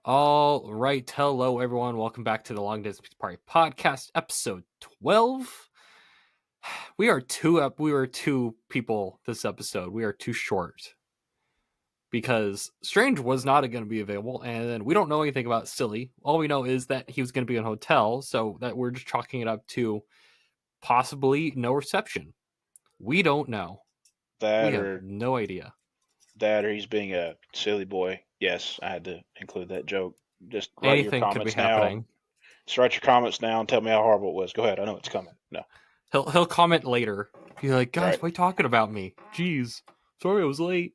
All right, hello everyone. Welcome back to the Long Distance Pizza Party Podcast, episode 12. We are two people this episode. We are too short because Strange was not going to be available, and we don't know anything about Silly. All we know is that he was going to be in a hotel, so that we're just chalking it up to possibly no reception. We don't know. We That have or no idea. he's being a silly boy. Yes, I had to include that joke. Just write your Anything could be comments now. happening. Just write your comments now and tell me how horrible it was. Go ahead. I know it's coming. No. He'll comment later. Be like, guys, Right. why are you talking about me? Jeez. Sorry I was late.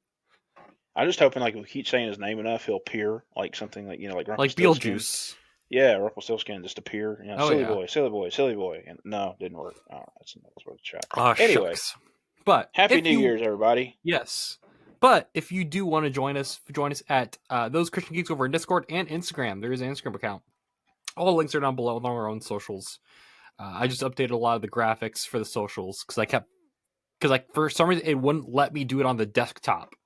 I'm just hoping like if we keep saying his name enough, he'll appear like something like like Like Rumpelstiltskin. Beetlejuice. Yeah, Rumpelstiltskin just appear. Oh Silly yeah. boy, silly boy, silly boy. And no, didn't work. Oh, that's worth a shot. Oh Anyway, shucks. But Happy if New you Year's, everybody. yes. But if you do want to join us at those Christian Geeks over in Discord and Instagram. There is an Instagram account. All the links are down below on our own socials. I just updated a lot of the graphics for the socials because for some reason it wouldn't let me do it on the desktop.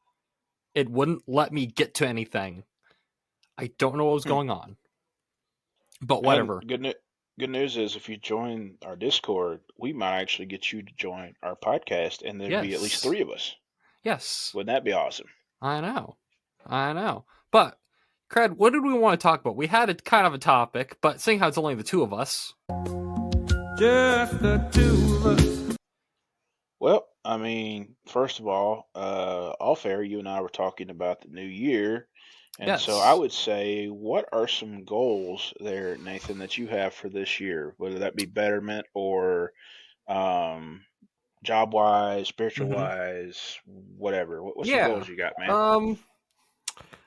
It wouldn't let me get to anything. I don't know what was going on. But whatever. And good news is if you join our Discord, we might actually get you to join our podcast, and there'd be at least 3 of us. Yes. Wouldn't that be awesome? I know. But, Crad, what did we want to talk about? We had a kind of a topic, but seeing how it's only the two of us. Just the two of us. Well, I mean, first of all fair, you and I were talking about the new year. And Yes. so I would say, what are some goals there, Nathan, that you have for this year? Whether that be betterment or job wise, spiritual wise, whatever. What's some goals you got, man?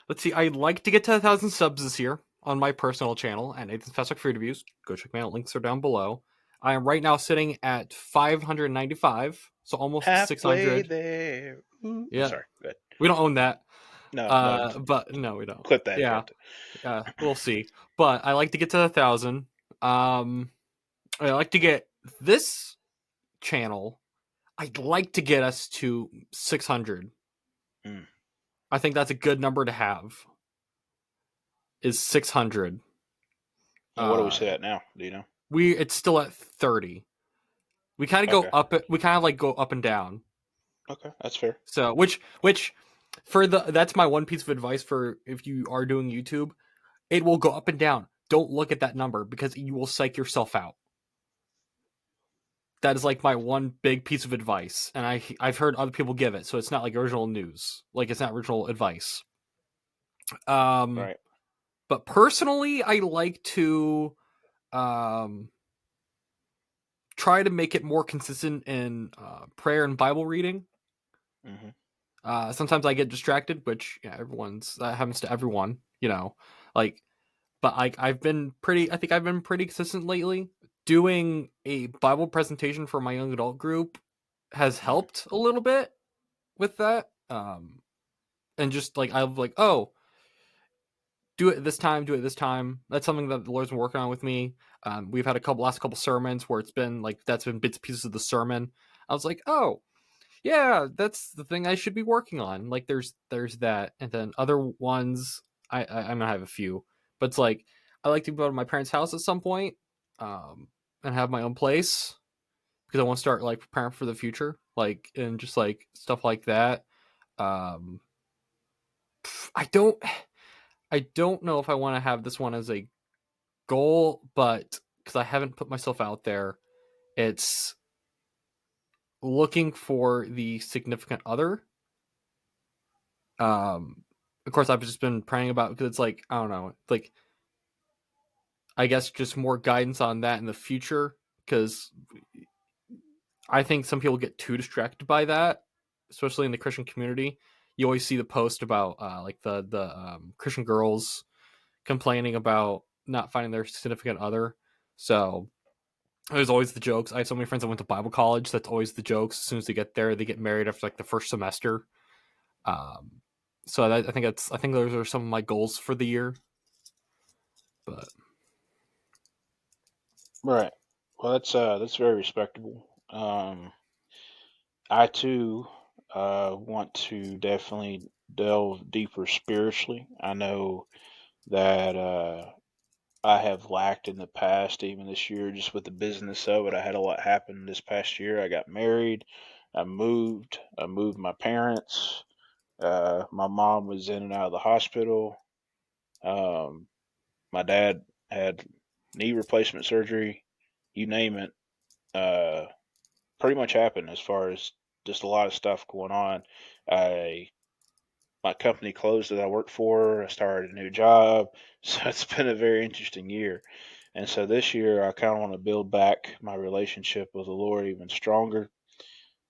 Let's see. I'd like to get to 1,000 subs this year on my personal channel at Nathan's Fast Talk Food Reviews. Go check me out. Links are down below. I am right now sitting at 595, so almost Halfway 600. there. Ooh. Yeah. Sorry, good. We don't own that. No, but no, we don't. clip that. Yeah. We'll see. But I like to get to 1,000. I like to get this channel. I'd like to get us to 600. Mm. I think that's a good number to have. Is 600. And what do we say at now? Do you know? It's still at 30. We kind of go up. We kind of like go up and down. Okay, that's fair. So which that's my one piece of advice for if you are doing YouTube. It will go up and down. Don't look at that number because you will psych yourself out. That is like my one big piece of advice, and I've heard other people give it, so it's not like original news, like it's not original advice. Right. But personally, I like to try to make it more consistent in prayer and Bible reading. Mm-hmm. Sometimes I get distracted, which that happens to everyone, but I've been pretty consistent lately. Doing a Bible presentation for my young adult group has helped a little bit with that. And just like, I'm like, oh, do it this time. That's something that the Lord's been working on with me. We've had last couple sermons where it's been like, that's been bits and pieces of the sermon. I was like, oh yeah, that's the thing I should be working on. Like there's that. And then other ones, I'm gonna have a few, but it's like, I like to go to my parents' house at some point, and have my own place because I want to start like preparing for the future, like, and just like stuff like that. I don't know if I want to have this one as a goal, but because I haven't put myself out there, it's looking for the significant other. Of course, I've just been praying about, because it's like, I don't know, like, I guess just more guidance on that in the future, because I think some people get too distracted by that, especially in the Christian community. You always see the post about like the Christian girls complaining about not finding their significant other. So there's always the jokes. I have so many friends that went to Bible college. That's always the jokes. As soon as they get there, they get married after like the first semester. So I think those are some of my goals for the year. But right. Well, that's very respectable. I too want to definitely delve deeper spiritually. I know that I have lacked in the past, even this year, just with the business of it. I had a lot happen this past year. I got married, I moved my parents. My mom was in and out of the hospital. Um, my dad had knee replacement surgery. You name it. Uh, Pretty much happened as far as just a lot of stuff going on. I My company closed that I worked for. I started a new job, so it's been a very interesting year. And so this year, I kind of want to build back my relationship with the Lord even stronger.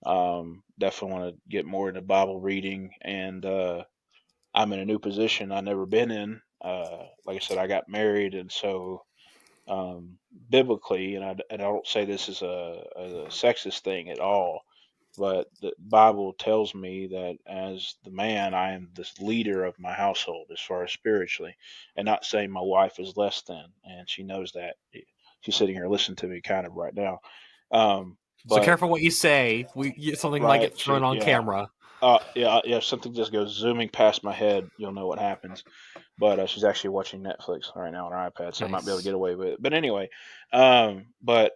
Definitely want to get more into Bible reading, and I'm in a new position I've never been in. Like I said, I got married, and so biblically, and I don't say this as a sexist thing at all, but the Bible tells me that as the man, I am the leader of my household as far as spiritually, and not saying my wife is less than, and she knows that. She's sitting here listening to me kind of right now. So But careful what you say. Something might right, get thrown on yeah. camera. Yeah, if something just goes zooming past my head, you'll know what happens. But she's actually watching Netflix right now on her iPad, so I might be able to Nice. get away with it. But anyway, but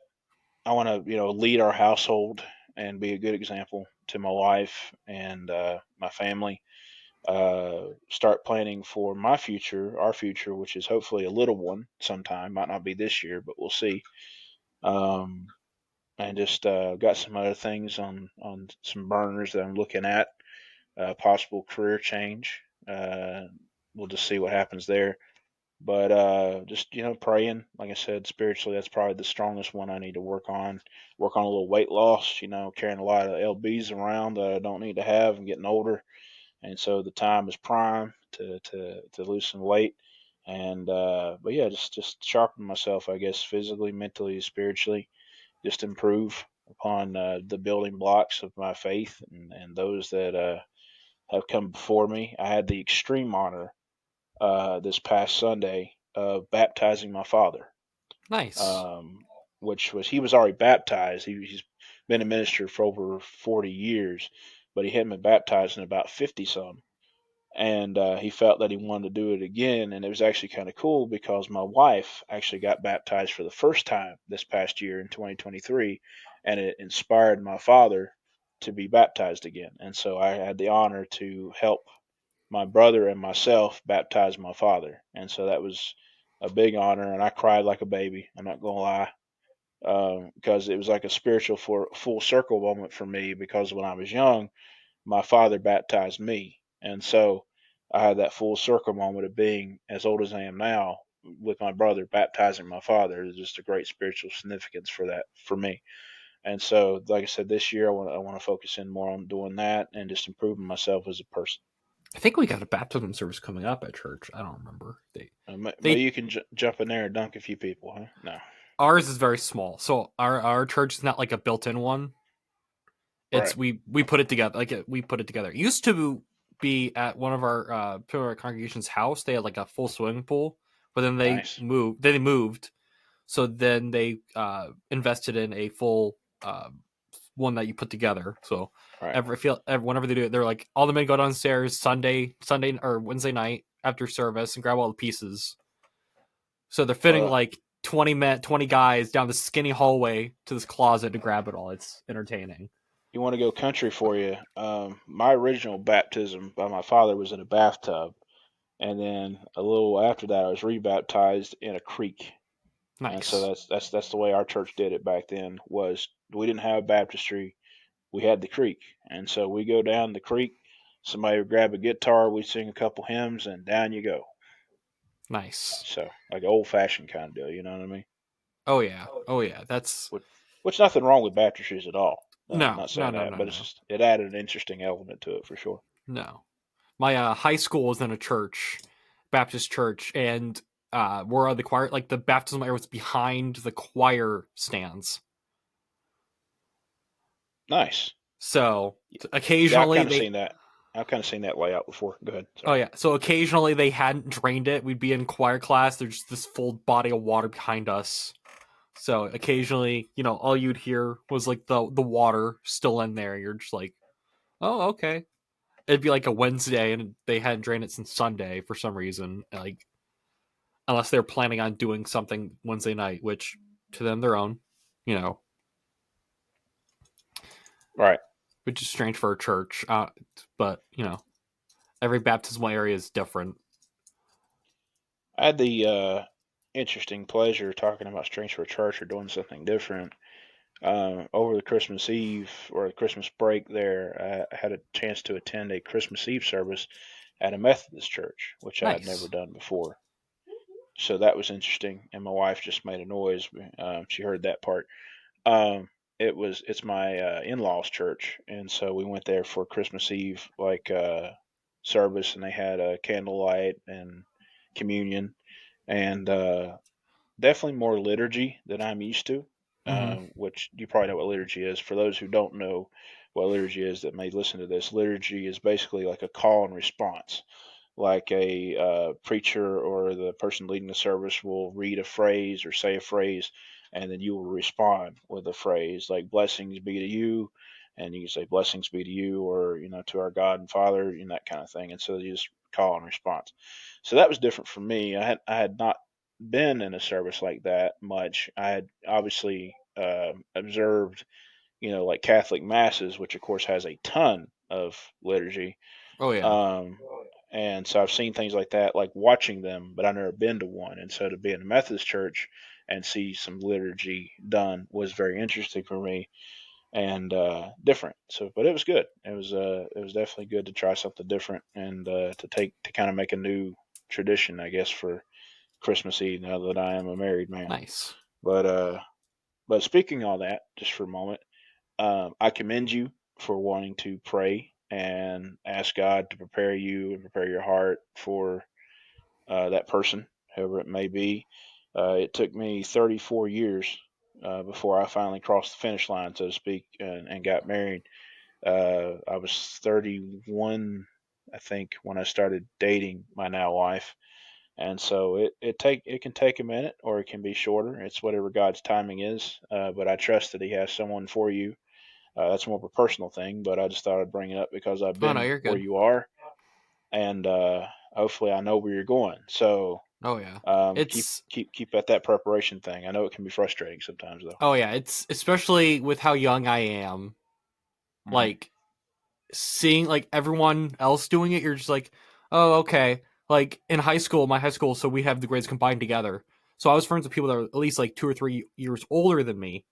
I want to, lead our household and be a good example to my wife and my family. Start planning for my future, our future, which is hopefully a little one sometime. Might not be this year, but we'll see. Um, and just got some other things on some burners that I'm looking at. Possible career change. We'll just see what happens there. But just praying, like I said, spiritually, that's probably the strongest one I need to work on. Work on a little weight loss. Carrying a lot of lbs around that I don't need to have. I'm getting older, and so the time is prime to lose some weight. And but yeah, just sharpen myself, I guess, physically, mentally, spiritually. Just improve upon the building blocks of my faith and those that have come before me. I had the extreme honor this past Sunday of baptizing my father, Nice. um, which was he was already baptized. He's been a minister for over 40 years, but he hadn't been baptized in about 50 some. And he felt that he wanted to do it again. And it was actually kind of cool because my wife actually got baptized for the first time this past year in 2023, and it inspired my father to be baptized again. And so I had the honor to help my brother and myself baptized my father, and so that was a big honor. And I cried like a baby. I'm not gonna lie, because it was like a spiritual full circle moment for me. Because when I was young, my father baptized me, and so I had that full circle moment of being as old as I am now with my brother baptizing my father. There's just a great spiritual significance for that for me. And so, like I said, this year I want to focus in more on doing that and just improving myself as a person. I think we got a baptism service coming up at church. I don't remember. Maybe They you can jump in there and dunk a few people, huh? No. Ours is very small. So our church is not like a built-in one. Right. It's we put it together. We put it together. It used to be at one of our congregation's house. They had like a full swimming pool, but then they Nice. moved. Then they moved. So then they invested in a full one that you put together. So Right. whenever they do it, they're like all the men go downstairs Sunday or Wednesday night after service and grab all the pieces. So they're fitting Well, like 20 guys down the skinny hallway to this closet to grab it all. It's entertaining. you want to go country for you? My original baptism by my father was in a bathtub, and then a little after that, I was rebaptized in a creek. And so Nice. that's the way our church did it back then. Was we didn't have baptistry, we had the creek, and so we go down the creek. Somebody would grab a guitar, we sing a couple hymns, and down you go. Nice. So like old fashioned kind of deal, you know what I mean? Oh yeah. Oh yeah. That's Which nothing wrong with baptistries at all. no, Not no, saying no, that, no, but it's no, just it added an interesting element to it for sure. no. My high school was in a church, Baptist church, and we're on the choir. Like the baptism area was behind the choir stands. Nice. So Yeah, I've occasionally kind of they seen that. I've kind of seen that layout before. Go ahead. Oh Sorry. yeah. So occasionally they hadn't drained it. We'd be in choir class. There's just this full body of water behind us. So occasionally, all you'd hear was like the water still in there. You're just like, oh, okay. It'd be like a Wednesday and they hadn't drained it since Sunday for some reason. Like, unless they're planning on doing something Wednesday night, which to them their own, you know, Right. which is strange for a church. But every baptismal area is different. I had the interesting pleasure talking about strange for a church or doing something different. Over the Christmas Eve or the Christmas break there, I had a chance to attend a Christmas Eve service at a Methodist church, which I had never Nice. done before. So that was interesting. And my wife just made a noise. She heard that part. Um, it's my in-laws' church, and so we went there for Christmas Eve service, and they had a candlelight and communion, and definitely more liturgy than I'm used to. Mm-hmm. Which you probably know what liturgy is. For those who don't know what liturgy is that may listen to this, liturgy is basically like a call and response. Like a preacher or the person leading the service will read a phrase or say a phrase, and then you will respond with a phrase like "blessings be to you," and you can say "blessings be to you," or to our God and Father, that kind of thing. And so you just call and response. So that was different for me. I had not been in a service like that much. I had obviously observed, like Catholic masses, which of course has a ton of liturgy. Oh yeah. Um, and so I've seen things like that, like watching them, but I've never been to one. And so to be in a Methodist church and see some liturgy done was very interesting for me and different. So, but it was good. It was definitely good to try something different and to kind of make a new tradition, I guess, for Christmas Eve now that I am a married man. Nice. But speaking all that, just for a moment, I commend you for wanting to pray and ask God to prepare you and prepare your heart for that person, whoever it may be. It took me 34 years before I finally crossed the finish line, so to speak, and got married. I was 31, I think, when I started dating my now wife, and so it can take a minute or it can be shorter. It's whatever God's timing is. But I trust that He has someone for you. That's more of a personal thing, but I just thought I'd bring it up because I've Oh no, been you're where good. you are, and hopefully I know where you're going. So Oh yeah. keep It's keep keep at that preparation thing. I know it can be frustrating sometimes, though. oh yeah. It's especially with how young I am. Hmm. Like seeing like everyone else doing it, you're just like, oh okay. Like in high school, my high school, so we have the grades combined together. So I was friends with people that are at least like 2 or 3 years older than me.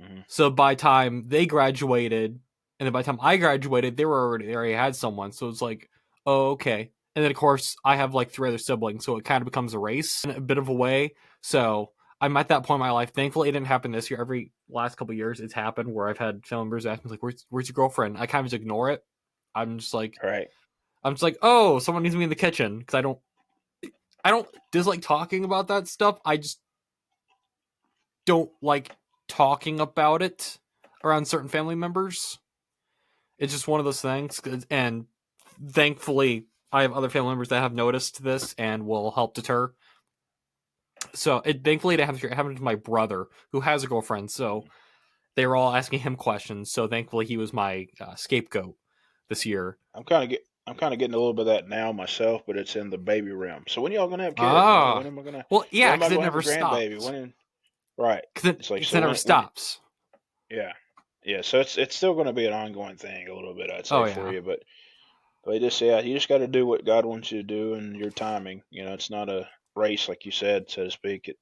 Hmm. So by the time they graduated, and then by the time I graduated, they already had someone. So it's like, oh okay. And then of course I have like 3 other siblings, so it kind of becomes a race in a bit of a way. So I'm at that point in my life. Thankfully, it didn't happen this year. Every last couple of years, it's happened where I've had family members ask me like, "Where's your girlfriend?" I kind of just ignore it. I'm just like, Right. "Oh, someone needs me in the kitchen," because I don't dislike talking about that stuff. I just don't like talking about it around certain family members. It's just one of those things, and thankfully, I have other family members that have noticed this and will help deter. So, thankfully, it happened to my brother who has a girlfriend. So they were all asking him questions. So thankfully, he was my scapegoat this year. I'm kind of getting a little bit of that now myself, but it's in the baby realm. So when y'all gonna have kids? When Ah, am I gonna well, when yeah, am I because it gonna have a never grandbaby? stops. Right? It's like Because so it never when stops. yeah, yeah. So it's still gonna be an ongoing thing a little bit, I'd Oh say, for yeah. you. But just yeah, you just got to do what God wants you to do and your timing. It's not a race like you said, so to speak. It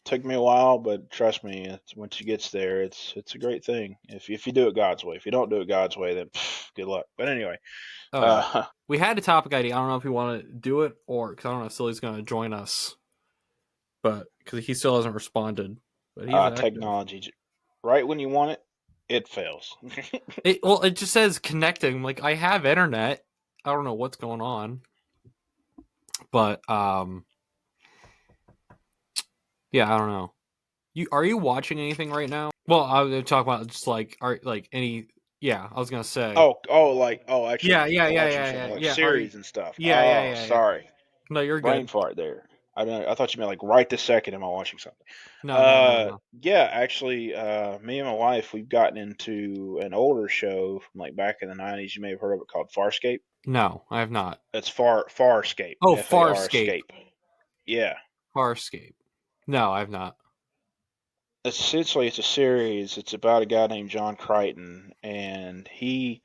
took me a while, but trust me, once you gets there, it's a great thing. If you do it God's way. If you don't do it God's way, then good luck. But anyway, Oh yeah. uh, We had a topic idea. I don't know if we want to do it or because I don't know if Silly's going to join us, but because he still hasn't responded, but he's active. technology, right when you want it, it fails. It just says connecting. Like I have internet. I don't know what's going on, but yeah, I don't know. Are you watching anything right now? Well, I was gonna talk about just like are like any. Yeah, I was gonna say. Actually Yeah, yeah, yeah, watching yeah, something yeah, like yeah. Are you? series and stuff. Yeah, yeah, Oh, yeah, yeah. sorry, No, you're brain good. fart there. I thought you meant like right this second. Am I watching something? No, no, no, no. Yeah, actually, me and my wife we've gotten into an older show from like back in the '90s. You may have heard of it called Farscape. No, I have not. It's Farscape, Oh, FAR Farscape. Escape. Yeah. Farscape. No, I've not. Essentially, it's a series. It's about a guy named John Crichton, and he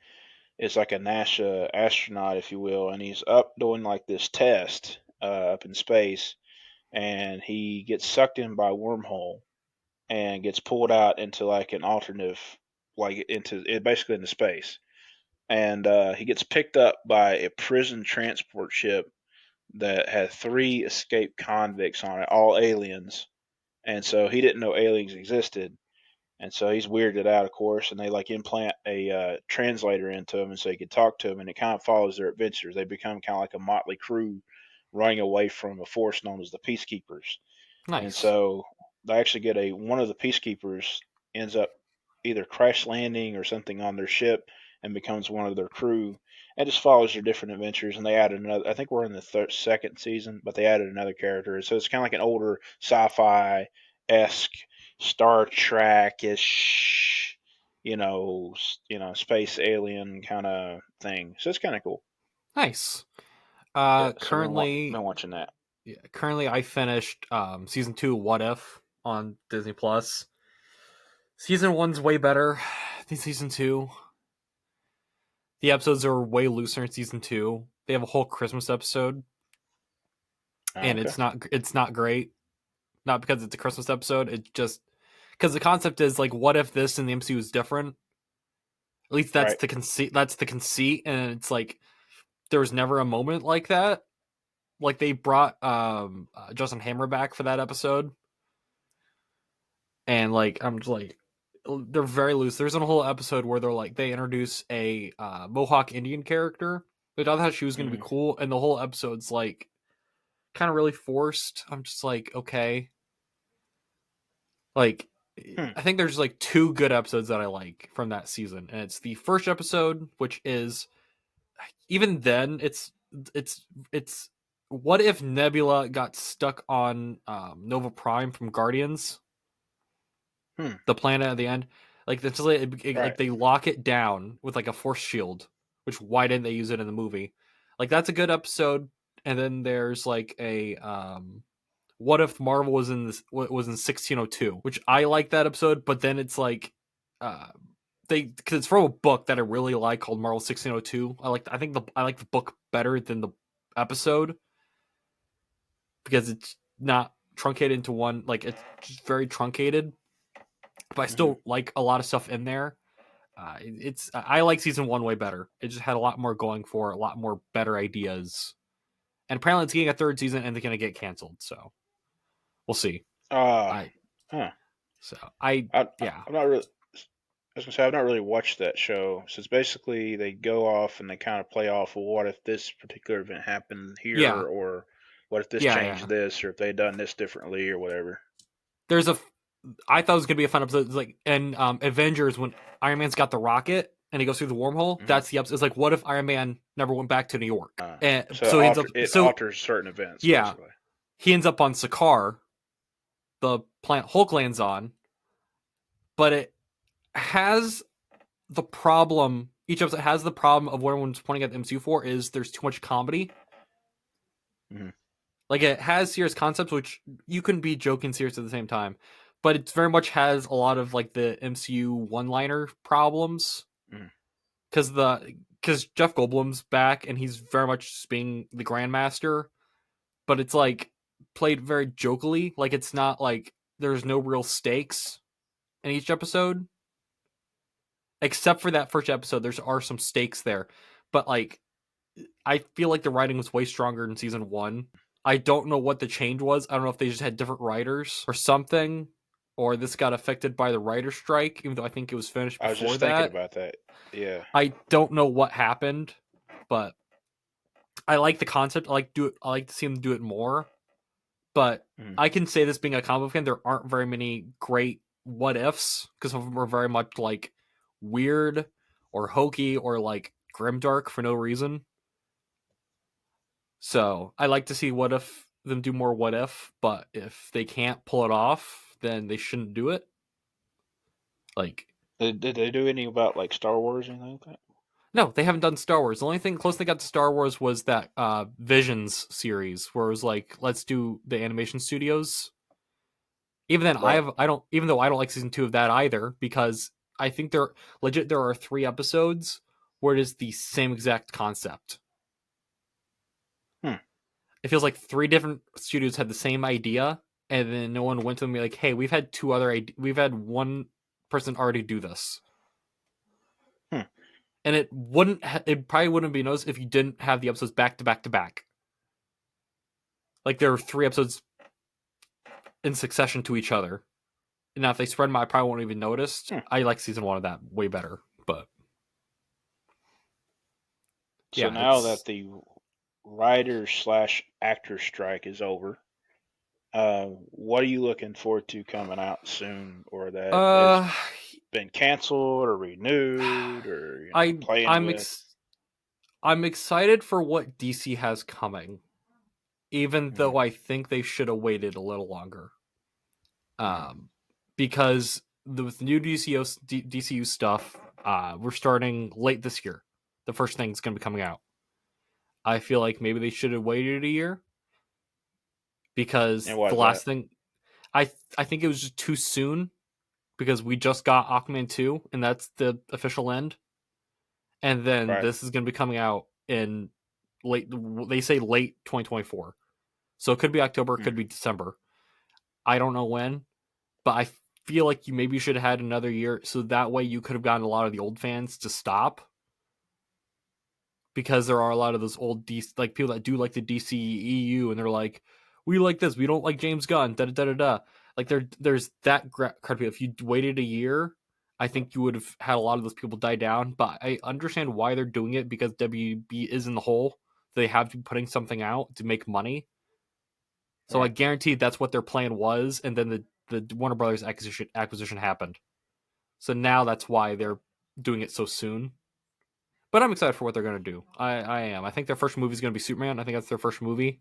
is like a NASA astronaut, if you will, and he's up doing like this test up in space, and he gets sucked in by a wormhole and gets pulled out into like an alternative, like into it basically into space, and he gets picked up by a prison transport ship that had three escaped convicts on it, all aliens, and so he didn't know aliens existed. And so he's weirded out, of course, and they like implant a translator into him, and so he can talk to him, and it kind of follows their adventures. They become kind of like a motley crew running away from a force known as the Peacekeepers. And Nice. so they actually get a one of the Peacekeepers ends up either crash landing or something on their ship and becomes one of their crew, and just follows their different adventures. And they added another. I think we're in the second season, but they added another character. So it's kind of like an older sci-fi esque Star Trek ish, space alien kind of thing. So it's kind of cool. Nice. Yeah. So Currently, been watching that. yeah, currently I finished season 2 What If on Disney Plus. Season 1's way better than season 2. The episodes are way looser in season 2. They have a whole Christmas episode, Oh, and okay. it's not great. Not because it's a Christmas episode, it's just because the concept is like, what if this in the MCU is different? At least that's Right. the conceit. That's the conceit, and it's like there was never a moment like that. Like they brought Justin Hammer back for that episode, and like I'm just like they're very loose. There's a whole episode where they introduce a Mohawk Indian character, which I thought she was gonna be Hmm. cool, and the whole episode's like kind of really forced. I'm just like, okay, like Hmm. I think there's like two good episodes that I like from that season, and it's the first episode, which is even then it's what if Nebula got stuck on Nova Prime from Guardians, Hmm. the planet at the end. Like like Right. they lock it down with like a force shield, which why didn't they use it in the movie? Like that's a good episode. And then there's like a what if Marvel was in 1602, which I like that episode, but then it's like uh because it's from a book that I really like called Marvel 1602. I like the book better than the episode because it's not truncated into one, like it's just very truncated, but I Hmm. still like a lot of stuff in there. I like season 1 way better. It just had a lot more going for it, a lot more better ideas. And apparently it's getting a third season and they're going to get canceled, so we'll see. Uh, I huh. so I I, yeah. I'm not really. I was gonna say I've not really watched that show. So it's basically they go off and they kind of play off. Well, what if this particular event happened here, Yeah. or what if this changed Yeah. this, or if they done this differently, or whatever. There's a I thought it was going to be a fun episode. It's like in Avengers when Iron Man's got the rocket and he goes through the wormhole. Hmm. That's the episode. It's like what if Iron Man never went back to New York? And So so he ends up it alters certain events yeah, basically. he ends up on Sakaar, the planet Hulk lands on, but it has the problem. Each episode has the problem of what everyone's pointing at the MCU for is there's too much comedy. Hmm. Like it has serious concepts, which you can be joking serious at the same time, but it very much has a lot of like the MCU one-liner problems Hmm. because Jeff Goldblum's back and he's very much being the Grandmaster, but it's like played very jokily. Like it's not like there's no real stakes in each episode, except for that first episode. There are some stakes there, but like I feel like the writing was way stronger in season 1. I don't know what the change was. I don't know if they just had different writers or something, or this got affected by the writer strike, even though I think it was finished I was before just thinking that. about that. Yeah. I don't know what happened, but I like the concept. I like to see them do it more. But Hmm. I can say this being a comic book fan, there aren't very many great what ifs because some of them are very much like weird or hokey or like grimdark for no reason. So I like to see what if them do more what if, but if they can't pull it off, then they shouldn't do it. Like Did they do anything about like Star Wars or anything like that? No, they haven't done Star Wars. The only thing close they got to Star Wars was that Visions series, where it was like, let's do the animation studios. Even then, Right. I don't, even though I don't like season 2 of that either, because I think there are 3 episodes where it is the same exact concept. Hmm. It feels like 3 different studios had the same idea, and then no one went to them and be like, "Hey, we've had one person already do this," Hmm. and it probably wouldn't be noticed if you didn't have the episodes back to back to back. Like there are 3 episodes in succession to each other. Now, if they spread them, I probably won't even notice. Hmm. I like season 1 of that way better, but So yeah, now that the writer/actor strike is over, what are you looking forward to coming out soon, or that has uh, been canceled or renewed, or I playing I'm with? ex- I'm excited for what DC has coming, even Hmm. though I think they should have waited a little longer. Hmm. Um, because with the new DCU stuff, we're starting late this year. The first thing's going to be coming out. I feel like maybe they should have waited a year because And why the is that? last thing I think it was just too soon because we just got Aquaman 2 and that's the official end. And then Right. this is going to be coming out in late they say late 2024. So it could be October, it Hmm. could be December. I don't know when, but I feel like you maybe should have had another year so that way you could have gotten a lot of the old fans to stop because there are a lot of those old DC, like people that do like the DCEU and they're like, we like this, we don't like James Gunn, da da da da da. Like there's that crowd. If you waited a year, I think you would have had a lot of those people die down. But I understand why they're doing it because WB is in the hole. They have to be putting something out to make money. So I Right. guarantee that's what their plan was, and then the Warner Brothers acquisition happened. So now that's why they're doing it so soon. But I'm excited for what they're gonna do. I am. I think their first movie is gonna be Superman. I think that's their first movie.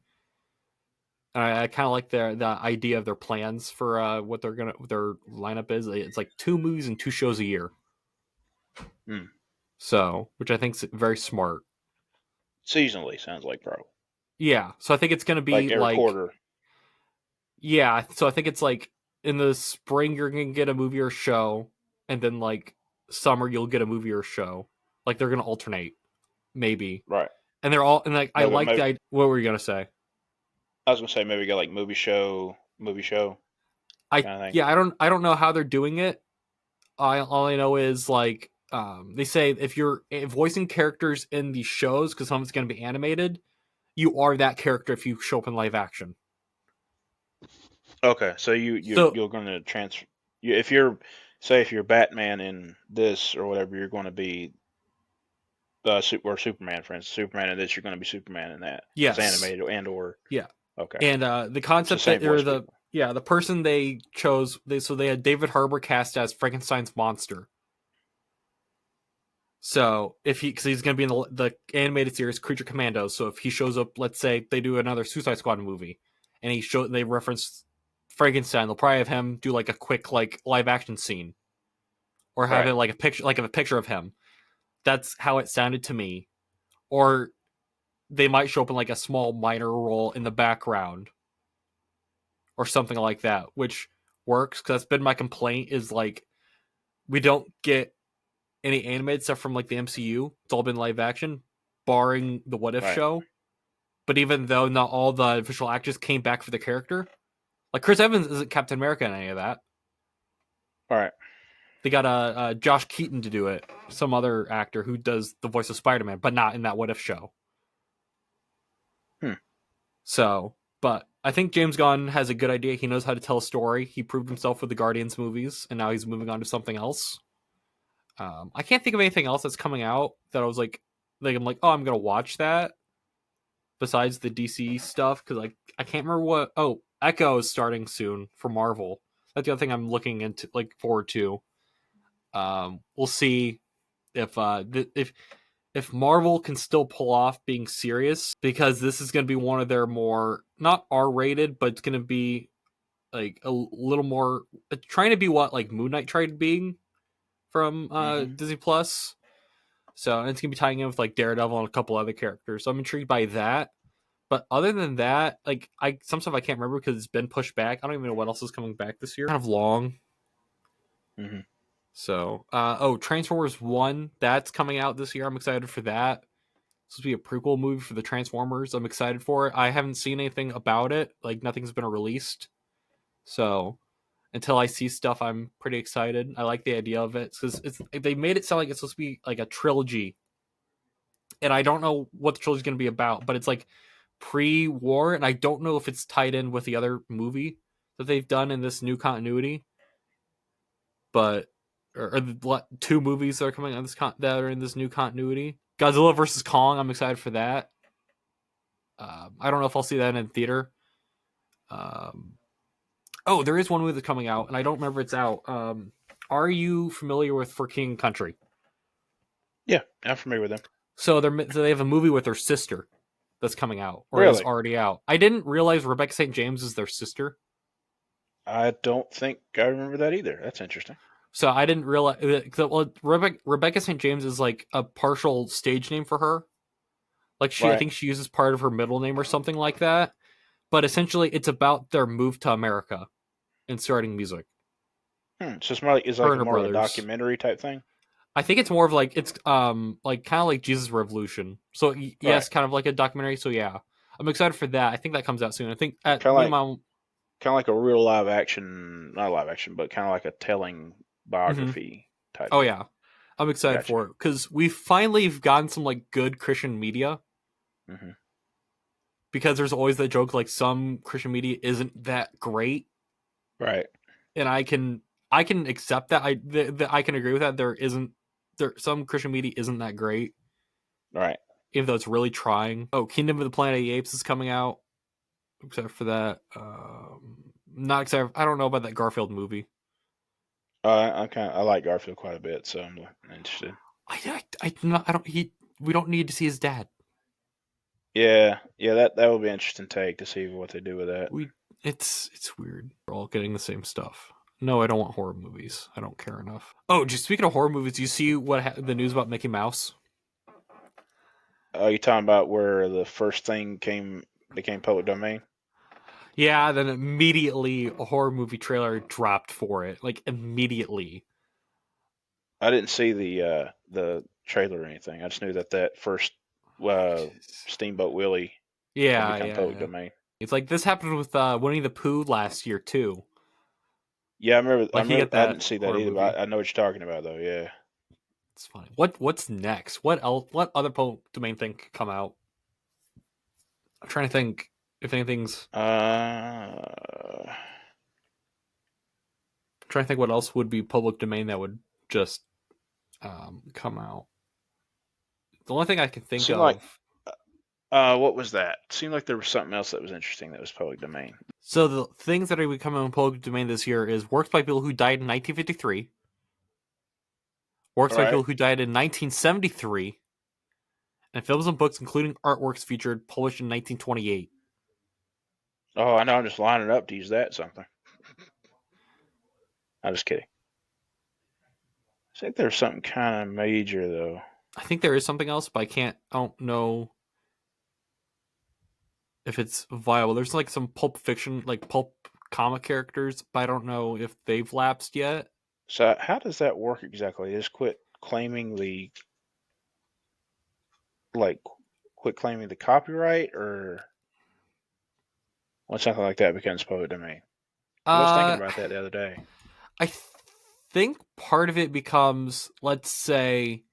And I kind of like the idea of their plans for what their lineup is. It's like 2 movies and 2 shows a year. Hmm. So, which I think is very smart. Seasonally sounds like probably Yeah. So I think it's gonna like be every like quarter. yeah. So I think it's like in the spring you're gonna get a movie or show, and then like summer you'll get a movie or show. Like they're gonna alternate maybe, Right. and they're all and like I like Maybe the what were you gonna say? I was gonna say maybe go like movie show kind of thing. I don't know how they're doing it. All I know is like they say if you're voicing characters in these shows because some of it's going to be animated, you are that character if you show up in live action. Okay, so So you're going to transfer. If you're say if you're Batman in this or whatever, you're going to be or Superman, for instance. Superman in this, you're going to be Superman in that if it's yes, animated and or yeah, okay. and the So concept same that or voice people. the person they chose they had David Harbour cast as Frankenstein's monster. So if he because he's going to be in the animated series Creature Commandos. So if he shows up, let's say they do another Suicide Squad movie, and they reference Frankenstein, they'll probably have him do like a quick like live action scene, or have Right. it like a picture of him. That's how it sounded to me. Or they might show up in like a small minor role in the background, or something like that, which works because that's been my complaint. Is like we don't get any animated stuff from like the MCU. It's all been live action, barring the What If Right. show. But even though not all the official actors came back for the character, like Chris Evans isn't Captain America in any of that. Right. They got Josh Keaton to do it, some other actor who does the voice of Spider-Man, but not in that What If show. Hmm. So, but I think James Gunn has a good idea. He knows how to tell a story. He proved himself with the Guardians movies, and now he's moving on to something else. I can't think of anything else that's coming out that I was like I'm like, oh, I'm gonna watch that. Besides the DC stuff, because I can't remember what. Oh, Echo is starting soon for Marvel. That's the other thing I'm looking into, like forward to. We'll see if if Marvel can still pull off being serious because this is going to be one of their more not R-rated, but it's going to be like a little more trying to be what like Moon Knight tried being from Hmm. Disney Plus. So and it's gonna be tying in with like Daredevil and a couple other characters. So I'm intrigued by that. But other than that, like some stuff I can't remember because it's been pushed back. I don't even know what else is coming back this year. Kind of long. Mm-hmm. So Transformers 1, that's coming out this year. I'm excited for that. This will be a prequel movie for the Transformers. I'm excited for it. I haven't seen anything about it. Like nothing's been released. So until I see stuff, I'm pretty excited. I like the idea of it because they made it sound like it's supposed to be like a trilogy, and I don't know what the trilogy is going to be about. But it's like pre-war, and I don't know if it's tied in with the other movie that they've done in this new continuity. But or the two movies that are coming on this that are in this new continuity. Godzilla versus Kong. I'm excited for that. I don't know if I'll see that in theater. There is one movie that's coming out, and I don't remember it's out. Are you familiar with For King and Country? Yeah, I'm familiar with them. So they have a movie with their sister that's coming out or is Really? already out. I didn't realize Rebecca St. James is their sister. I don't think I remember that either. That's interesting. So I didn't realize. Well, Rebecca St. James is like a partial stage name for her. Like I Right. think she uses part of her middle name or something like that. But essentially, it's about their move to America and starting music. So it's more like Her and her more of a brothers. documentary type thing. I think it's more of like it's like kind of like Jesus Revolution. So yes, Right. kind of like a documentary. So yeah, I'm excited for that. I think that comes out soon. I think at Kind of me like and my kind of like a real live action, not live action, but kind of like a telling biography type oh thing. yeah, I'm excited Gotcha. for it because we finally have gotten some like good Christian media. Mm-hmm. Because there's always that joke like some Christian media isn't that great, Right. and I can accept that. I can agree with that. Some Christian media isn't that great, Right. even though it's really trying. Oh, Kingdom of the Planet of the Apes is coming out. Except for that, not excited. I don't know about that Garfield movie. I like Garfield quite a bit, so I'm interested. I don't. We don't need to see his dad. Yeah, that would be an interesting take to see what they do with that. It's weird. We're all getting the same stuff. No, I don't want horror movies. I don't care enough. Oh, just speaking of horror movies, do you see the news about Mickey Mouse? Are you talking about where the first thing became public domain? Yeah, then immediately a horror movie trailer dropped for it. Like immediately. I didn't see the trailer or anything. I just knew that first Steamboat Willie gonna Yeah, become public yeah. domain. It's like this happened with Winnie the Pooh last year too. Yeah, I remember. Like you get I that didn't see that horror either, movie. but I know what you're talking about, though. Yeah. It's funny. What's next? What else? What other public domain thing could come out? I'm trying to think if anything's. Uh, I'm trying to think what else would be public domain that would just come out. The only thing I can think seemed like of. what was that? Seemed like there was something else that was interesting that was public domain. So the things that are becoming public domain this year is works by people who died in 1953, works All by right. people who died in 1973, and films and books, including artworks featured published in 1928. Oh, I know. I'm just lining up to use that something. I'm just kidding. I think there's something kind of major though. I think there is something else, but I don't know if it's viable. There's like some pulp fiction, like pulp comic characters, but I don't know if they've lapsed yet. So how does that work exactly? Just like quit claiming the copyright, or when something like that becomes public domain? I was thinking Uh, about that the other day. I think part of it becomes, let's say,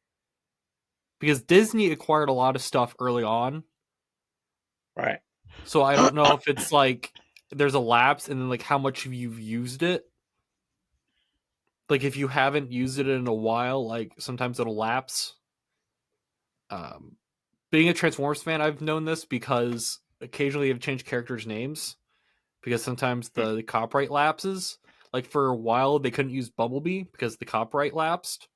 because Disney acquired a lot of stuff early on, Right. so I don't know if it's like there's a lapse and then like how much you've used it. Like if you haven't used it in a while, like sometimes it'll lapse. Um, Being a Transformers fan, I've known this because occasionally they've changed characters' names because sometimes the copyright lapses. Like for a while, they couldn't use Bumblebee because the copyright lapsed,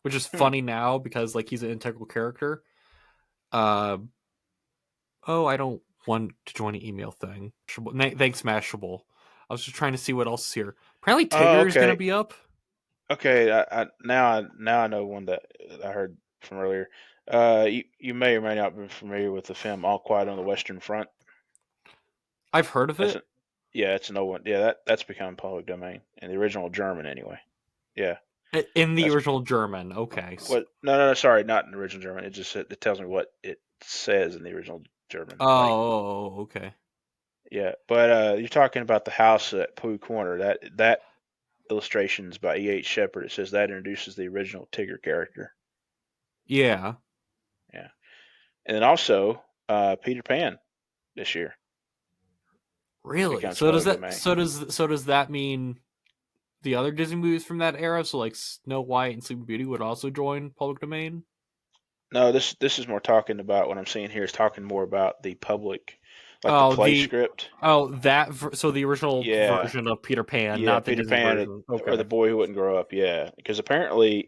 which is funny now because like he's an integral character. Uh, I don't want to join an email thing. Thanks, Mashable. I was just trying to see what else is here. Apparently, Oh, Tigger is going to okay. be up. Okay, now I know one that I heard from earlier. You may or may not be familiar with the film All Quiet on the Western Front. I've heard of That's it an Yeah, it's an old one. Yeah, that's become public domain in the original German anyway. Yeah, in the that's original German. Okay. what. No, sorry, not in the original German. It tells me what it says in the original German. Like, Oh, okay. yeah, but you're talking about the house at Pooh Corner. That illustrations by E.H. Shepard. It says that introduces the original Tigger character. Yeah. Yeah, and then also Peter Pan this year Really? becomes So does public that domain. so does that mean the other Disney movies from that era, so like Snow White and Sleeping Beauty, would also join public domain? No, this is more talking about what I'm seeing here is talking more about the public, like the Oh, play the script. so the original Yeah, version of Peter Pan, yeah, not the Peter Disney Pan version. or the Okay. boy who wouldn't grow up. Yeah, because apparently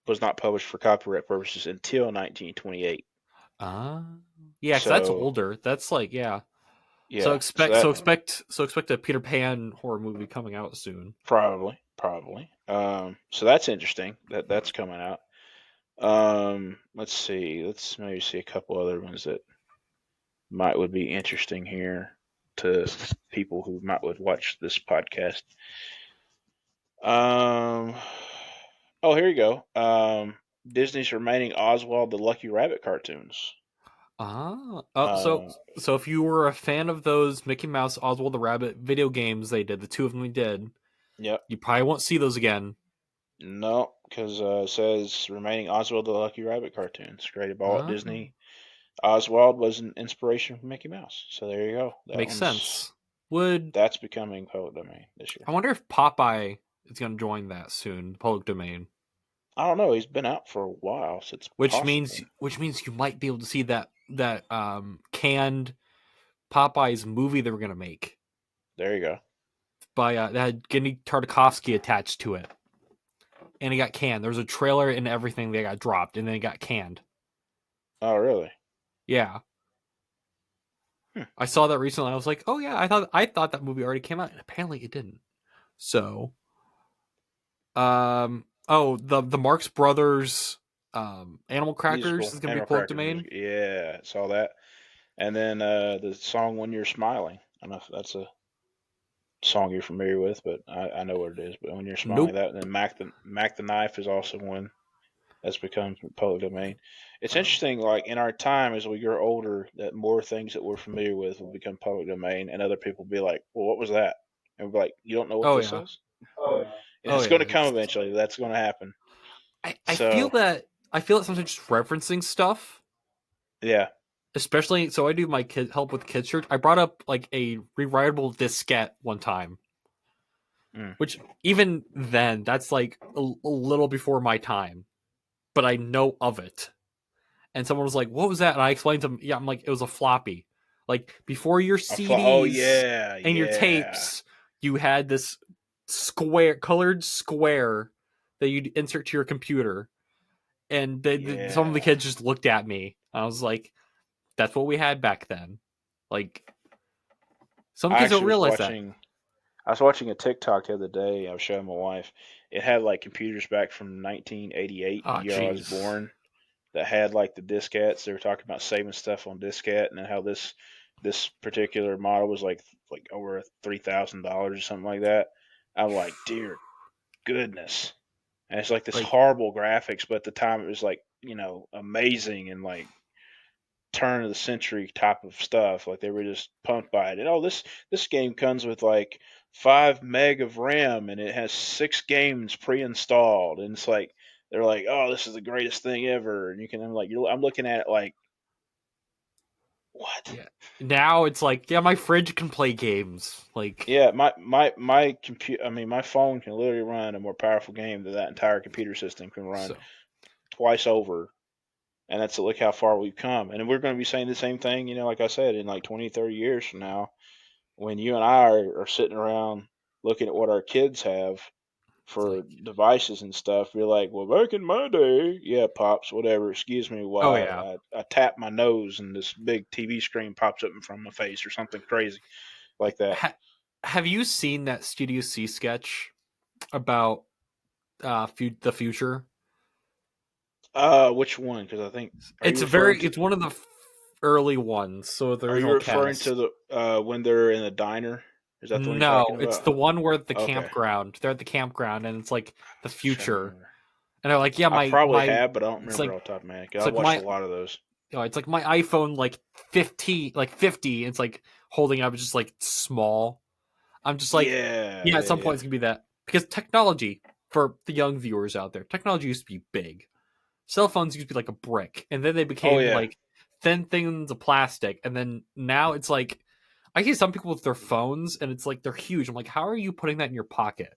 was not published for copyright purposes until 1928. Ah, yeah, because that's So older. That's like yeah. So yeah, so expect so that expect so expect a Peter Pan horror movie coming out soon. probably. So that's interesting. That's coming out. Let's see. Let's maybe see a couple other ones that would be interesting here to people who might would watch this podcast. Um, oh, here you go. Disney's remaining Oswald the Lucky Rabbit cartoons. So Uh, so if you were a fan of those Mickey Mouse, Oswald the Rabbit video games they did, the two of them they did, yep. you probably won't see those again. No, because it says remaining Oswald the Lucky Rabbit cartoons created by Walt Ah, Disney. Oswald was an inspiration for Mickey Mouse. So there you go. makes sense. Would That's becoming public domain this year. I wonder if Popeye is going to join that soon, public domain? I don't know. He's been out for a while, so it's possible. Which means you might be able to see that canned Popeyes movie they were going to make There you go. by that had Genny Tartakovsky attached to it, and it got canned. There was a trailer and everything that got dropped, and then it got canned. Oh, really? Yeah, Hmm. I saw that recently. I was like, oh yeah, I thought that movie already came out, and apparently it didn't. So, oh the Marx Brothers, Animal Crackers Musical is gonna be Animal public Cracker domain. music. Yeah, saw that. And then the song "When You're Smiling." I don't know if that's a song you're familiar with, but I know what it is. But when you're smiling, Nope. that and then Mac the Knife is also one that's become public domain. It's Um, interesting, like in our time as we grow older, that more things that we're familiar with will become public domain, and other people will be like, "Well, what was that?" And we'll be like, "You don't know what oh this yeah. is?" And Oh it's yeah. going to come eventually. That's going to happen. I feel So that sometimes just referencing stuff, yeah, especially so I do my kid help with kids church. I brought up like a rewritable diskette one time, mm, which even then that's like a little before my time, but I know of it. And someone was like, "What was that?" And I explained to them, "Yeah, I'm like, it was a floppy. Like before your oh CDs yeah, and your yeah, tapes, you had this colored square that you'd insert to your computer." And some of the yeah. kids just looked at me. I was like, "That's what we had back then." Like some I kids don't actually was realize that. watching. I was watching a TikTok the other day. I was showing my wife. It had like computers back from 1988, the Oh, year I was jeez. born, that had like the diskettes. They were talking about saving stuff on diskette, and then how this particular model was like over $3,000 or something like that. I'm like, dear goodness. And it's like this Like, horrible graphics, but at the time it was like amazing and like turn of the century type of stuff. Like they were just pumped by it. And oh, this game comes with like 5 meg of RAM and it has 6 games pre-installed. And it's like they're like, oh, this is the greatest thing ever. And you can I'm looking at it like, what? yeah. Now it's like, yeah, my fridge can play games. Like, Yeah, my computer. I mean, my phone can literally run a more powerful game than that entire computer system can run so. twice over. And that's look how far we've come. And we're going to be saying the same thing, like I said, in like 20, 30 years from now, when you and I are sitting around looking at what our kids have It's for like, devices and stuff, you're like, well, back in my day, yeah, pops, whatever. Excuse me oh while yeah. I tap my nose and this big TV screen pops up in front of my face or something crazy like that. Have you seen that Studio C sketch about the future. Which one? Because I think It's one of the early ones. So the are you original referring cast. to the when they're in the diner? Is that the one you're No, talking it's about? the one where at the Okay, campground. They're at the campground, and it's like the trying to future. remember. And they're like, yeah, I my probably my. have, but I don't It's remember like off the top of my head. 'Cause it's I've like watched my a lot of those. it's like my iPhone like 50 like 50. It's like holding up, it's just like small. I'm just like, Yeah, yeah, at yeah, some point yeah, it's gonna be that because technology for the young viewers out there, technology used to be big. Cell phones used to be like a brick, and then they oh became yeah, like thin things of plastic, and then now it's like I see some people with their phones, and it's like they're huge. I'm like, how are you putting that in your pocket?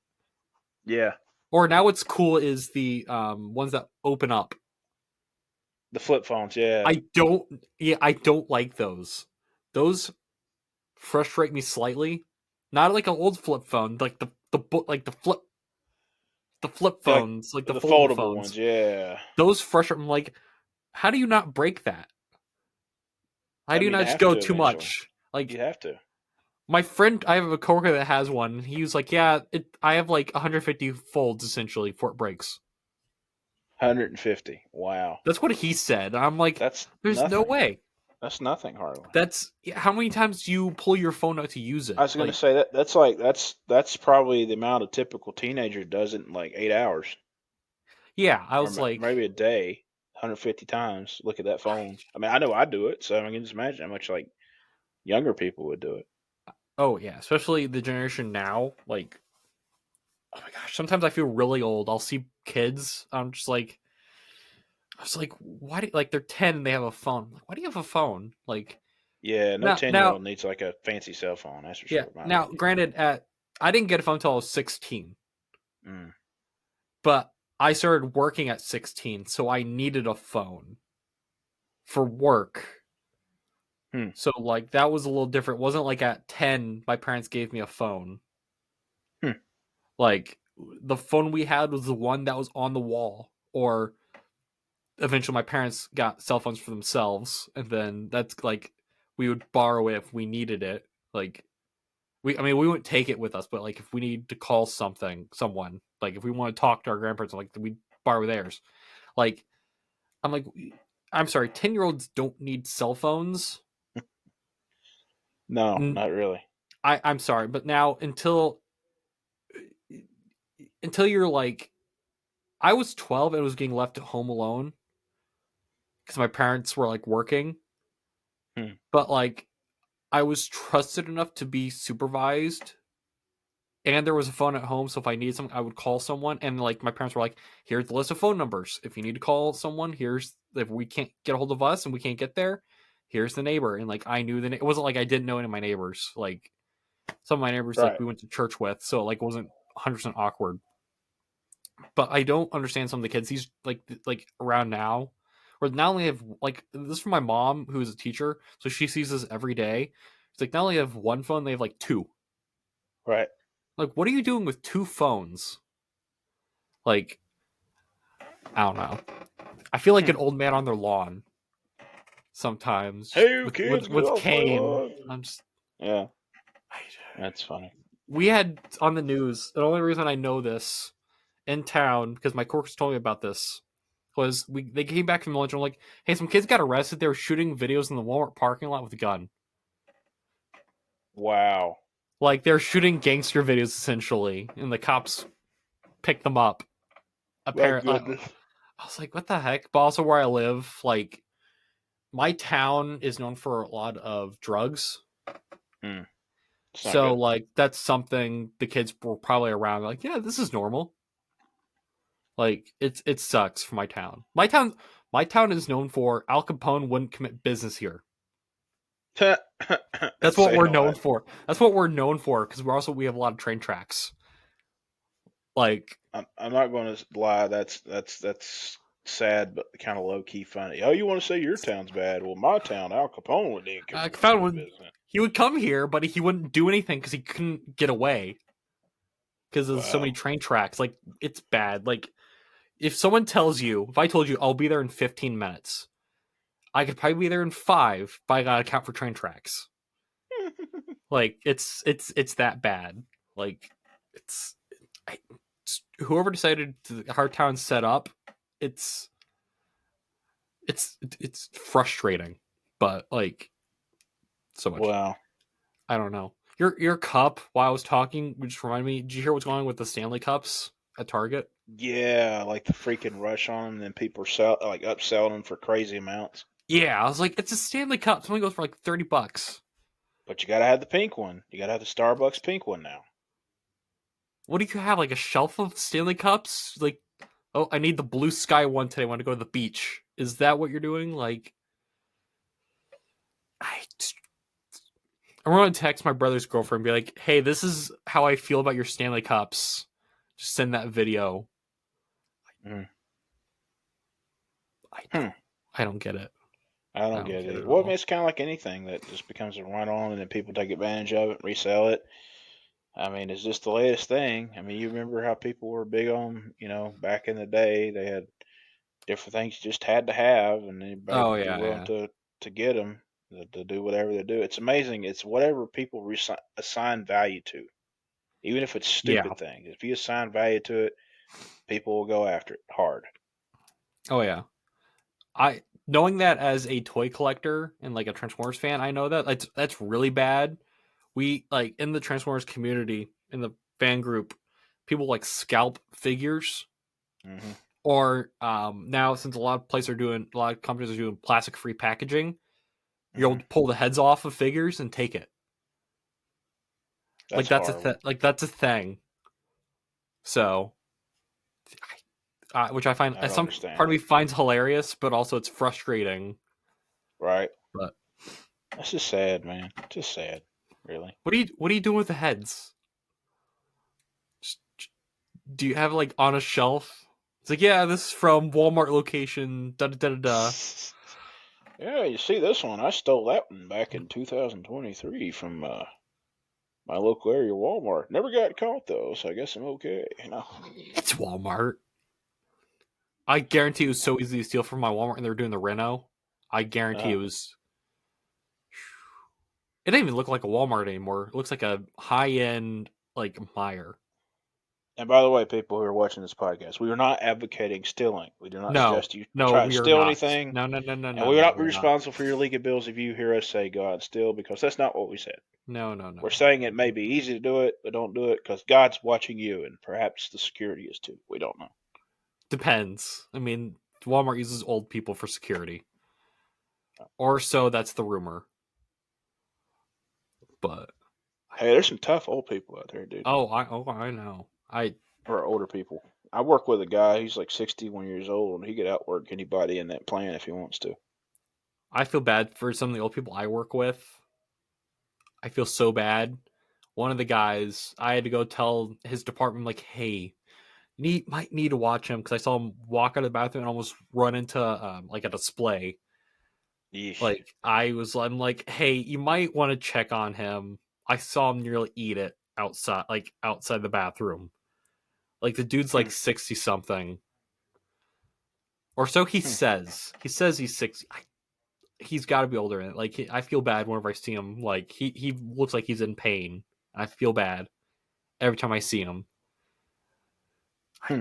yeah. Or now what's cool is the ones that open up. The flip phones, yeah. I don't like those. Those frustrate me slightly. Not like an old flip phone, like like the flip Like phones, like the the foldable foldable ones, phones. yeah. Those frustrate me. Like, how do you not break that? How I do you mean, you not just have go to too eventually. much? Like You have to. my friend, I have a coworker that has one. He was like, "Yeah, I have like 150 folds essentially before it breaks." 150. Wow, That's what he said. I'm like, that's "There's no nothing. way." That's nothing hardly. That's how many times do you pull your phone out to use I it? was gonna Like, say that's probably the amount a typical teenager does it in like 8 hours, yeah, I or was like, maybe a day. 150 times. Look at that phone. I mean, I know I do it, so I can just imagine how much like younger people would do it. oh yeah, especially the generation now. Like, oh my gosh, sometimes I feel really old. I'll see kids. I was like, why? Like they're 10 and they have a phone. I'm like, why do you have a phone? Like Yeah, no now, 10-year now, old needs like a fancy cell phone. That's for yeah. sure, in my Now, opinion. granted, at I didn't get a phone until I was 16, Mm. but I started working at 16, so I needed a phone for work. Hmm. So like that was a little different. It wasn't like at 10 my parents gave me a phone. Hmm. Like the phone we had was the one that was on the wall, or eventually my parents got cell phones for themselves, and then that's like we would borrow it if we needed it. Like I mean we wouldn't take it with us, but like if we need to call someone, like if we want to talk to our grandparents, like we borrow theirs. Like I'm like, I'm sorry, 10-year-olds don't need cell phones. No, not really. I'm sorry, but now until you're like, I was 12 and was getting left at home alone because my parents were like working, Hmm. but like I was trusted enough to be supervised, and there was a phone at home, so if I needed something I would call someone. And like my parents were like, here's the list of phone numbers, if you need to call someone, here's, if we can't get a hold of us and we can't get there, here's the neighbor. And like I knew that it wasn't like I didn't know any of my neighbors. Like some of my neighbors like Right. we went to church with, so like it wasn't 100% awkward. But I don't understand some of the kids. He's like around now, where not only have like this is from my mom who is a teacher, so she sees this every day. It's like not only have one phone, they have like two. Right. Like, what are you doing with two phones? Like, I don't know. I feel like Hmm. an old man on their lawn sometimes, Hey, just you kids, get with off my cane. lawn. I'm just. Yeah, that's funny. We had on the news. The only reason I know this in town because my coworkers told me about this was they came back from lunch and were like, hey, some kids got arrested. They were shooting videos in the Walmart parking lot with a gun. Wow. Like they're shooting gangster videos essentially, and the cops picked them up. My Apparently, goodness. I was like, what the heck? But also where I live, like my town is known for a lot of drugs. Hmm. It's not So good. like that's something the kids were probably around like, yeah, this is normal. Like it sucks for my town. My town is known for Al Capone wouldn't commit business here. That's what Say we're all known that. for. That's what we're known for because we have a lot of train tracks. Like I'm not going to lie. That's sad, but kind of low key funny. Oh, you want to say your town's bad? Well, my town, Al Capone, didn't Found commit would business. he would come here, but he wouldn't do anything because he couldn't get away because there's so Wow. many train tracks. Like it's bad. Like if I told you I'll be there in 15 minutes, I could probably be there in 5, but I gotta account for train tracks. Like it's that bad. Like it's whoever decided to how town's set up, it's it's frustrating, but like so much. Well, I don't know. Your cup while I was talking just reminded me. Did you hear what's going on with the Stanley Cups at Target? yeah, like the freaking rush on them, and then people are like upselling them for crazy amounts. Yeah, I was like, it's a Stanley Cup. It's only goes for like $30. But you gotta have the pink one. You gotta have the Starbucks pink one now. What do you have? Like a shelf of Stanley Cups? Like, oh, I need the blue sky one today. I want to go to the beach. Is that what you're doing? Like, I just, I'm going to text my brother's girlfriend and be like, hey, this is how I feel about your Stanley Cups. Just send that video. Mm. I Hmm. don't, I don't get it. I don't I don't get get it it. at Well, I mean, all. it's kind of like anything that just becomes a run on, and then people take advantage of it, and resell it. I mean, it's just the latest thing. I mean, you remember how people were big on, back in the day, they had different things you just had to have, and anybody Oh would be yeah, willing yeah. to get them to do whatever they do. It's amazing. It's whatever people assign value to, even if it's Yeah. stupid things. If you assign value to it, people will go after it hard. Oh yeah. I knowing that as a toy collector and like a Transformers fan, I know that that's really bad. We like in the Transformers community in the fan group, people like scalp figures, Hmm. or now since a lot of companies are doing plastic free packaging, you're able Hmm. to pull the heads off of figures and take it. That's horrible. Like that's a thing. So, which I find I don't some understand part of it. me finds hilarious, but also it's frustrating. Right? But That's just sad, man. Just sad, really. what are you doing with the heads? Just, do you have it, like on a shelf? It's like, yeah, this is from Walmart location. Da da da da. Da. Yeah, you see this one? I stole that one back in 2023 from my local area Walmart. Never got caught though, so I guess I'm okay. It's Walmart. I guarantee it was so easy to steal from my Walmart, and they were doing the reno. I guarantee Uh, it was. It didn't even look like a Walmart anymore. It looks like a high end like Meyer. and by the way, people who are watching this podcast, we are not advocating stealing. We do not No, suggest you no, try to we are steal not. anything, No, no, no, no, and no, we will no. not be We're not. responsible for your legal bills if you hear us say go out and steal, because that's not what we said. No, no, We're no. saying it may be easy to do it, but don't do it because God's watching you, and perhaps the security is too. We don't know. Depends. I mean, Walmart uses old people for security, or so that's the rumor. But Hey, there's some tough old people out there, dude. I know. I Or older people. I work with a guy. He's like 61 years old, and he could outwork anybody in that plant if he wants to. I feel bad for some of the old people I work with. I feel so bad. One of the guys, I had to go tell his department, like, hey, might need to watch him because I saw him walk out of the bathroom and almost run into like a display. Yeesh. Like I'm like, hey, you might want to check on him. I saw him nearly eat it outside the bathroom. Like the dude's Hmm. like 60 something, or so he Hmm. says. He says he's 60. He's got to be older than it. Like I feel bad whenever I see him. Like he looks like he's in pain. I feel bad every time I see him. I, Hmm.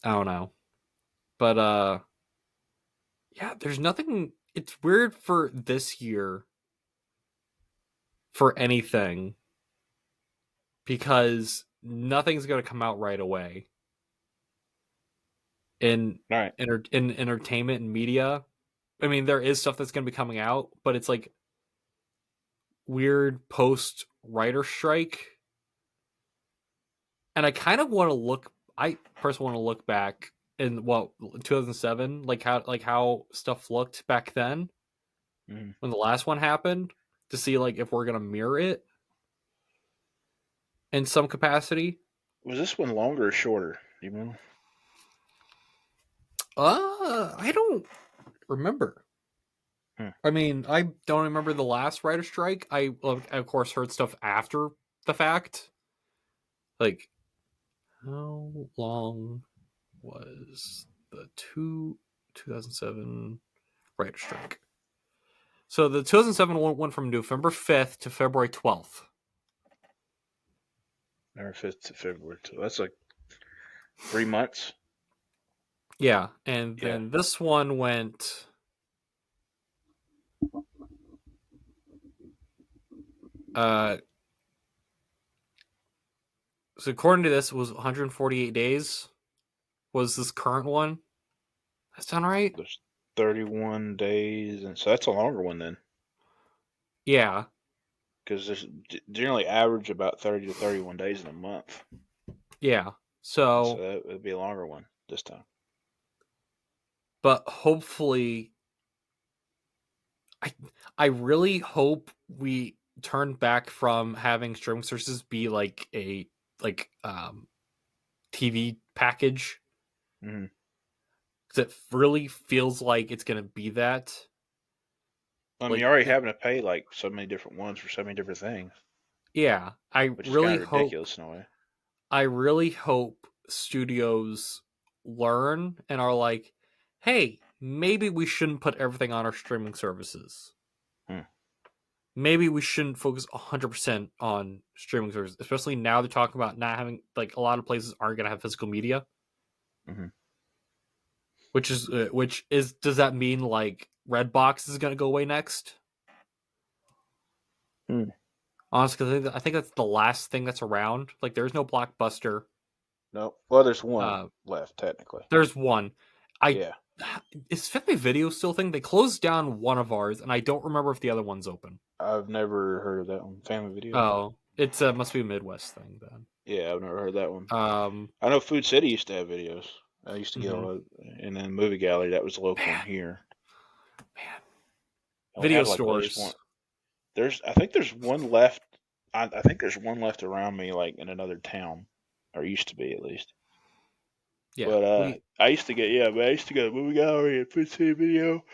I don't know, but yeah, there's nothing. It's weird for this year for anything because nothing's going to come out right away in All right. in entertainment and media. I mean, there is stuff that's going to be coming out, but it's like weird post writer strike, and I kind of want to look. I personally want to look back in 2007, like how stuff looked back then Mm. when the last one happened, to see like if we're gonna mirror it in some capacity. Was this one longer or shorter? Do you remember? I don't remember. Hmm. I mean, I don't remember the last writer strike. I of course heard stuff after the fact. Like, how long was the 2007 writer strike? So the 2007 one went from November 5th to February 12th. November 5th to February 2nd. That's like 3 months. Yeah, and Yeah. then this one went. Uh, so according to this, it was 148 days. Was this current one? That sound right? There's 31 days, and so that's a longer one then, Yeah, because there's generally average about 30 to 31 days in a month, yeah. and so So, that would be a longer one this time. but hopefully, I I really hope we turn back from having streaming services be like a like TV package, Hmm. because it really feels like it's gonna be that. I mean, you're Like, already having to pay like so many different ones for so many different things, yeah, which is kind of ridiculous in a way. I really hope studios learn and are like, hey, maybe we shouldn't put everything on our streaming services. Hmm. Maybe we shouldn't focus 100% on streaming services, especially now they're talking about not having, like, a lot of places aren't going to have physical media, Hmm. which is, does that mean, like, Redbox is going to go away next? Hmm. Honestly, 'cause I think that's the last thing that's around. Like, there's no Blockbuster. No, well, there's one Uh, left technically. there's one. I Yeah, Is Family Video still a thing? They closed down one of ours, and I don't remember if the other one's open. I've never heard of that one. Family Video. Oh, it's must be a Midwest thing then. Yeah, I've never heard that one. Um, I know Food City used to have videos. I used to get mhm. all, and then Movie Gallery that was the local one Man, here. man, And we video have like at least one. stores. I think there's one left. I think there's one left around me, like in another town, or used to be at least. Yeah, But we I used to get I used to go to Movie Gallery and Food City Video.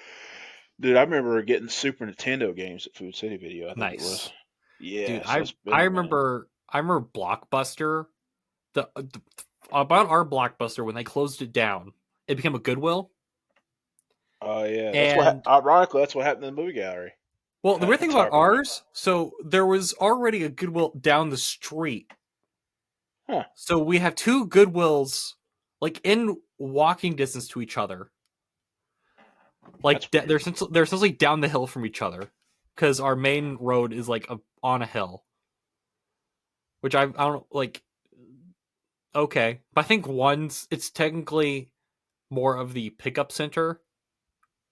Dude, I remember getting Super Nintendo games at Food City Video. I think it was. nice, dude. Yeah, so I it's been I a minute. remember I remember Blockbuster. The about our Blockbuster when they closed it down, it became a Goodwill. Oh yeah, that's what. And Ironically, that's what happened in the Movie Gallery. well, the weird thing That's about ironic. ours, so there was already a Goodwill down the street. Huh? So we have two Goodwills, like, in walking distance to each other. Like, That's weird. they're essentially down the hill from each other, because our main road is like on a hill. Which I don't like. Okay, but I think it's technically more of the pickup center,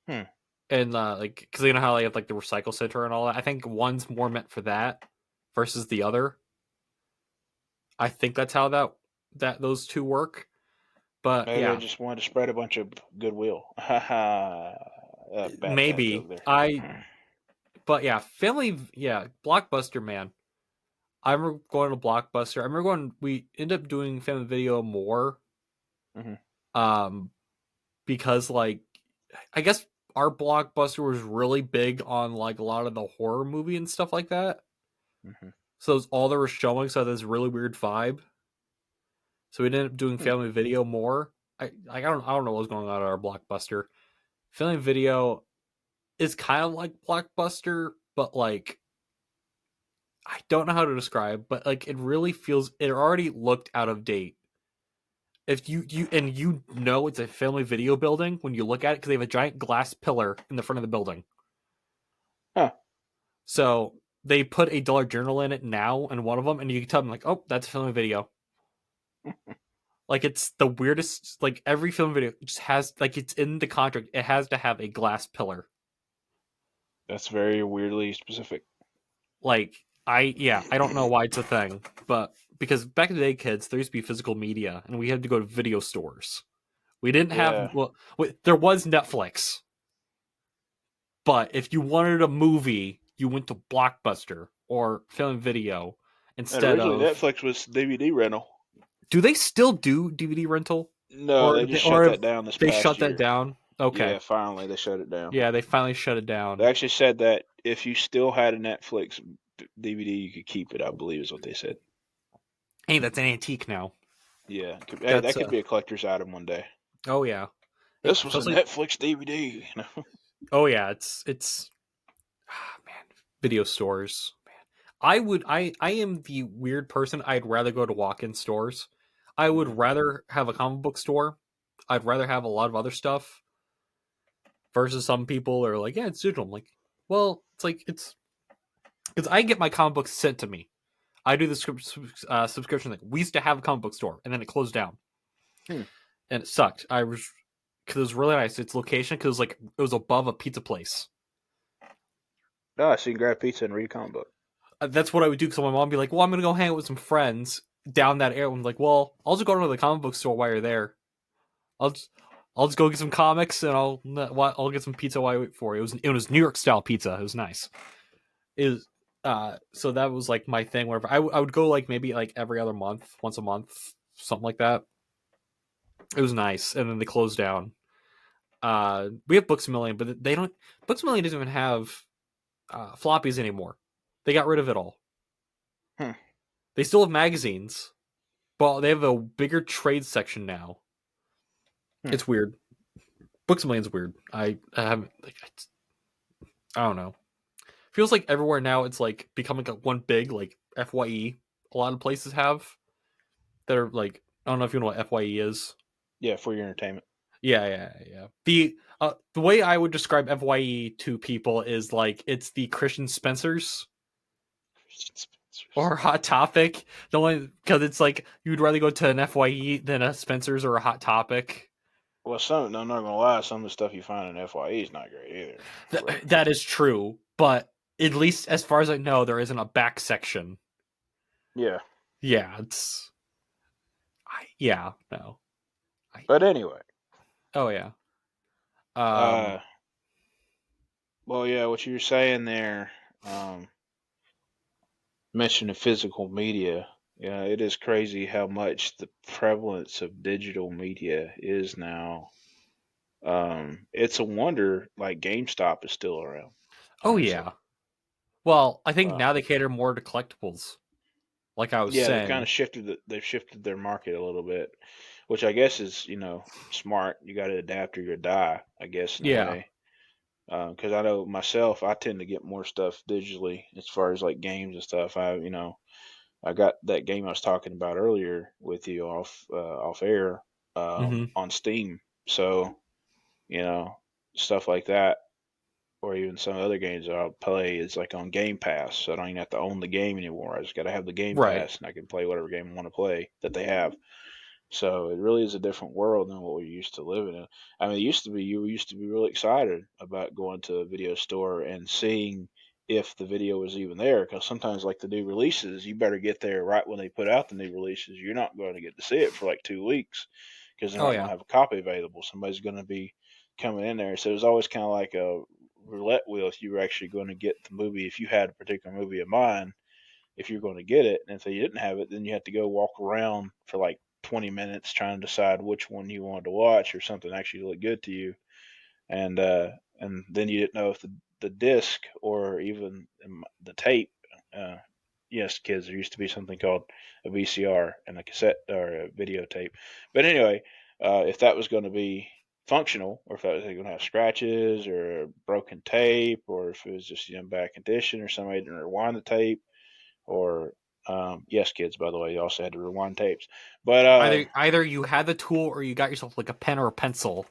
Hmm. and like, because you know how they have like the recycle center and all that. I think one's more meant for that versus the other. I think that's how that those two work. But Maybe they yeah, just wanted to spread a bunch of goodwill. Ha ha. Bad dad joke maybe there. I. But yeah, Blockbuster, man. I remember going to Blockbuster. I remember going. We ended up doing Family Video more, Hmm. um, because, like, I guess our Blockbuster was really big on, like, a lot of the horror movie and stuff like that. Hmm. So it's all they were showing. So this really weird vibe. So we ended up doing Hmm. Family Video more. I don't know what was going on at our Blockbuster. Family Video is kind of like Blockbuster, but, like, I don't know how to describe, but, like, it really feels, it already looked out of date. If you know it's a Family Video building when you look at it, because they have a giant glass pillar in the front of the building. Huh. So they put a Dollar Journal in it now, and one of them, and you can tell them, like, oh, that's a Family Video. Like, it's the weirdest. Like, every film video just has, like, it's in the contract. It has to have a glass pillar. That's very weirdly specific. Like, I don't know why it's a thing, but because back in the day, kids, there used to be physical media, and we had to go to video stores. We didn't have, Yeah. well, there was Netflix, but if you wanted a movie, you went to Blockbuster or Film Video And instead originally of. Netflix was DVD rental. Do they still do DVD rental, No, or they just shut or that down this they past shut that year. down? Okay, Yeah, finally they shut it down. yeah, they finally shut it They down. actually said that if you still had a Netflix DVD, you could keep it. I believe is what they said. Hey, that's an antique now. Yeah. Hey, that That's could be a collector's item one day. oh yeah, hey, This was a especially Netflix DVD. oh yeah, it's man, video stores. Man, I am the weird person. I'd rather go to walk-in stores. I would rather have a comic book store. I'd rather have a lot of other stuff versus some people are like, yeah, it's digital. I'm like, well, it's like it's because I get my comic books sent to me. I do the subscription thing. We used to have a comic book store, and then it closed down, Hmm. and it sucked. I was because it was really nice. Its location because like it was above a pizza place. Oh, so you can grab pizza and read a comic book. That's what I would do. Because my mom would be like, "Well, I'm gonna go hang out with some friends down that area." I'm like, "Well, I'll just go to the comic book store while you're there. I'll just I'll just go get some comics and I'll get some pizza while I wait for you." It was New York style pizza. It was nice. It was, so that was like my thing. Wherever I would go like maybe like every other month, once a month, something like that. It was nice, and then they closed down. We have Books A Million, but they don't. Books A Million doesn't even have floppies anymore. They got rid of it all. Hmm. They still have magazines, but they have a bigger trade section now. Hmm. It's weird. Books A Million's weird. I haven't. Like, I don't know. Feels like everywhere now it's like becoming like one big like FYE. A lot of places have that are like I don't know if you know what FYE is. Yeah, for your entertainment. Yeah. The way I would describe FYE to people is like it's the Christian Spencers or Hot Topic. The only because it's like you'd rather go to an FYE than a Spencer's or a Hot Topic. Well, I'm not gonna lie. Some of the stuff you find in FYE is not great either. That is true, but at least as far as I know, there isn't a back section. Yeah. Yeah, yeah, no. But anyway, Oh yeah. Um. uh, well, yeah, what you were saying there, mentioning physical media. Yeah, it is crazy how much the prevalence of digital media is now. It's a wonder like GameStop is still around, Oh honestly. yeah. Well, I think Uh, now they cater more to collectibles. Like I was yeah, saying. they've shifted their market a little bit, which I guess is, smart. You got to adapt or you die, I guess, in a Yeah. way. Because I know myself, I tend to get more stuff digitally as far as like games and stuff. I got that game I was talking about earlier with you off air Mm-hmm. on Steam. So, you know, stuff like that, or even some other games that I'll play is like on Game Pass. So I don't even have to own the game anymore. I just got to have the Game Right. Pass and I can play whatever game I want to play that they have. So it really is a different world than what we're used to living in. I mean, it used to be you used to be really excited about going to a video store and seeing if the video was even there, because sometimes like the new releases, you better get there right when they put out the new releases. You're not going to get to see it for like 2 weeks because they're Oh not going yeah. to have a copy available. Somebody's going to be coming in there. So it was always kind of like a roulette wheel if you were actually going to get the movie. If you had a particular movie in mind, if you're going to get it. And if you didn't have it, then you have to go walk around for like 20 minutes trying to decide which one you wanted to watch or something actually looked good to you. And then you didn't know if the disc or even the tape. Uh, yes, kids, there used to be something called a VCR and a cassette or a videotape. But anyway, if that was going to be functional, or if that was going to have scratches or broken tape, or if it was just bad condition, or somebody didn't rewind the tape, or yes, kids, by the way, you also had to rewind tapes. But Either you had the tool or you got yourself like a pen or a pencil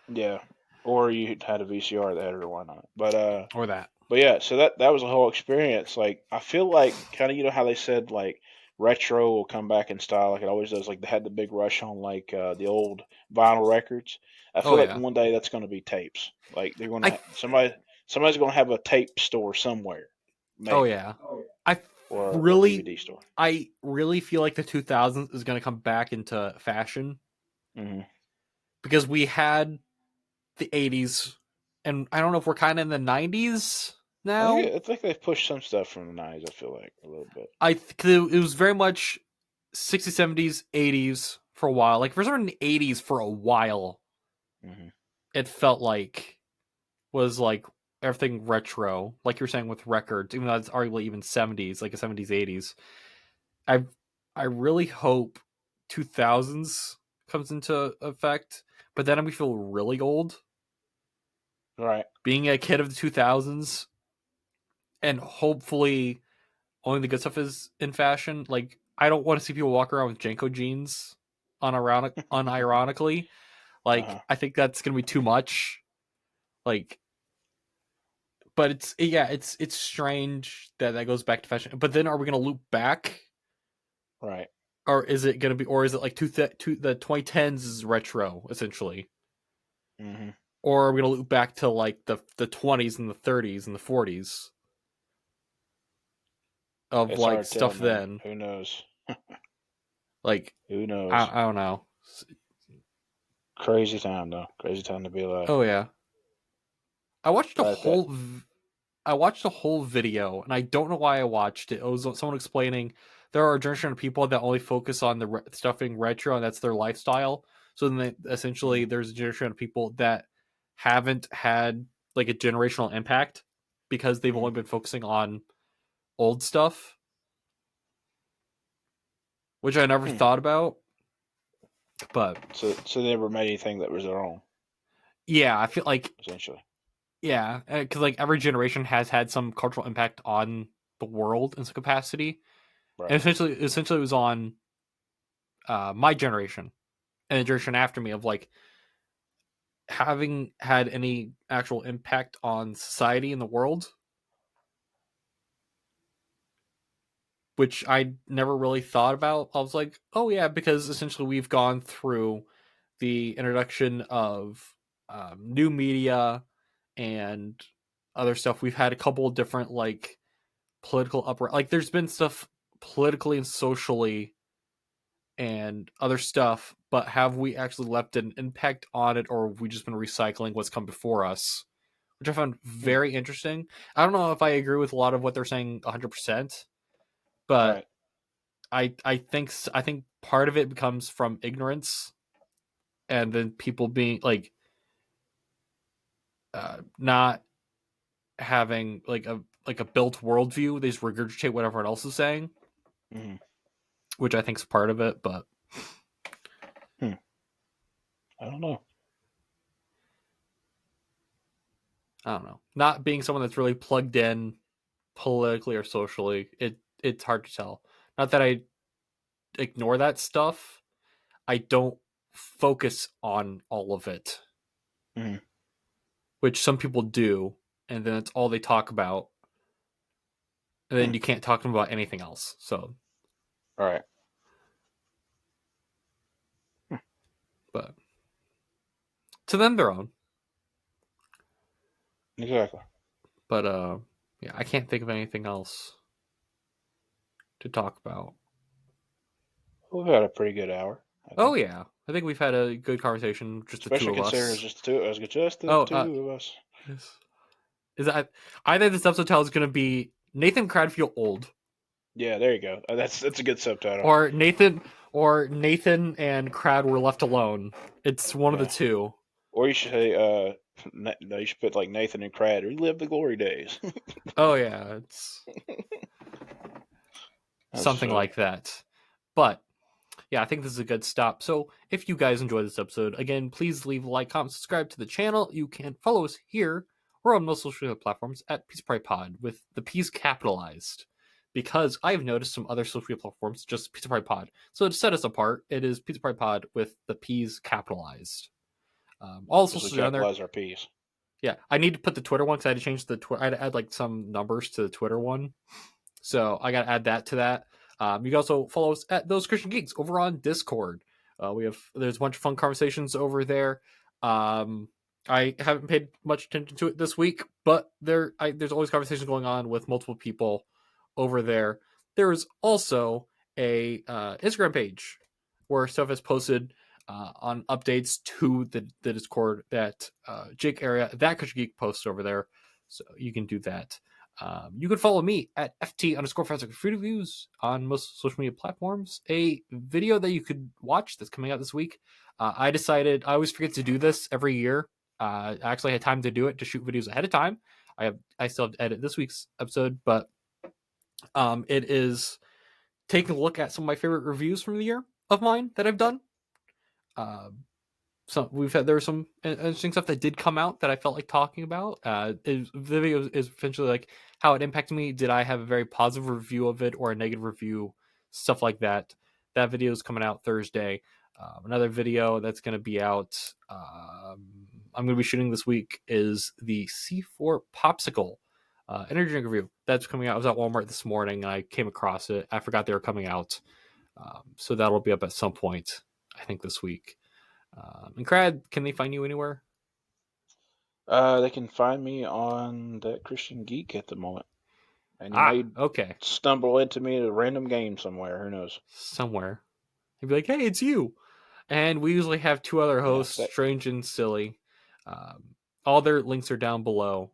yeah, or you had a VCR that had a rewind on it. or that. But yeah, so that was a whole experience. Like I feel like kind of how they said like retro will come back in style like it always does. Like they had the big rush on like the old vinyl records. I Oh feel like yeah. one day that's going to be tapes. Like they're going I to somebody's going to have a tape store somewhere, oh maybe, yeah. I or a really DVD store. I really feel like the 2000s is going to come back into fashion Hmm. because we had the 80s and I don't know if we're kind of in the 90s now. I think they've pushed some stuff from the '90s. I feel like a little bit. I think it was very much 60s, 70s, 80s for a while. Like for certain 80s for a while, Hmm. it felt like was like everything retro, like you're saying with records, even though it's arguably even 70s, like a 70s, 80s. I I really hope 2000s comes into effect, but then we feel really old Right. being a kid of the 2000s, and hopefully only the good stuff is in fashion. Like I don't want to see people walk around with Janko jeans. unironically. Like, Uh-huh. I think that's gonna be too much. Like, but it's strange that goes back to fashion. But then, are we gonna loop back, Right. or is it gonna be, or is it like the 2010s is retro essentially, Mm-hmm. or are we gonna loop back to like the 20s and the 30s and the 40s of It's like hard to tell, stuff man. then? Who knows? Like, Who knows? I don't know. Crazy time, though. Crazy time to be alive. Oh yeah, I watched a But that, whole I watched a whole video, and I don't know why I watched it. It was someone explaining there are a generation of people that only focus on the stuff being retro, and that's their lifestyle. So then, essentially, mm, there's a generation of people that haven't had like a generational impact because they've mm, only been focusing on old stuff, which I never mm. thought about. But So they never made anything that was their own, yeah, I feel like essentially. yeah, because like every generation has had some cultural impact on the world in some capacity, and Right. essentially it was on my generation and the generation after me of like having had any actual impact on society in the world, which I never really thought about. I was like, oh yeah, because essentially we've gone through the introduction of new media and other stuff. We've had a couple of different like political like there's been stuff politically and socially and other stuff, but have we actually left an impact on it, or have we just been recycling what's come before us? Which I found Mm, very interesting. I don't know if I agree with a lot of what they're saying 100%, but right. I think part of it becomes from ignorance, and then people being like not having like a built worldview. They just regurgitate what everyone else is saying, Mm, which I think is part of it. But hmm. I don't know. I don't know. Not being someone that's really plugged in politically or socially, it's hard to tell. Not that I ignore that stuff. I don't focus on all of it, Mm, which some people do, and then it's all they talk about, and then hmm. you can't talk to them about anything else. So, Right. Hmm. but to them their own. Exactly. But yeah, I can't think of anything else to talk about. We've had a pretty good hour, I Oh think. yeah, I think we've had a good conversation, just the two Especially of considering it's us. just the two of us. Just the Oh, two of us. is that I think this episode title is going to be Nathan Crad feel old, Yeah, there you go. That's a good subtitle. or Nathan and Crad were left alone. It's one of the Yeah. two. Or you should say, no, you should put like Nathan and Crad, relive the glory days. Oh yeah, it's That's something funny. like that. But yeah, I think this is a good stop. So if you guys enjoyed this episode, again, please leave a like, comment, subscribe to the channel. You can follow us here or on most social media platforms at Pizza Party Pod with the P's capitalized. Because I have noticed some other social media platforms just Pizza Party Pod. So to set us apart, it is Pizza Party Pod with the P's capitalized. All the Because we socials are on there. capitalize our P's. Yeah, I need to put the Twitter one because I had to change the Twitter. I had to add like some numbers to the Twitter one. So I got to add that to that. You can also follow us at Those Christian Geeks over on Discord. There's a bunch of fun conversations over there. Um, I haven't paid much attention to it this week, but there's always conversations going on with multiple people over there. There is also a Instagram page where stuff is posted on updates to the Discord that Jake area that Christian Geek posts over there, so you can do that. You can follow me at FT_Forensic Food Reviews on most social media platforms. A video that you could watch that's coming out this week. I decided I always forget to do this every year. I actually had time to do it to shoot videos ahead of time. I still have to edit this week's episode, but it is taking a look at some of my favorite reviews from the year of mine that I've done. So there was some interesting stuff that did come out that I felt like talking about. The video is essentially like how it impacted me. Did I have a very positive review of it or a negative review? Stuff like that. That video is coming out Thursday. Another video that's going to be out, I'm going to be shooting this week, is the C4 Popsicle energy drink review. That's coming out. I was at Walmart this morning and I came across it. I forgot they were coming out. So that'll be up at some point, I think, this week. And Crad, can they find you anywhere? They can find me on that Christian Geek at the moment. And you may okay. stumble into me at a random game somewhere. Who knows? Somewhere. He'd be like, hey, it's you. And we usually have two other hosts, Strange and Silly. All their links are down below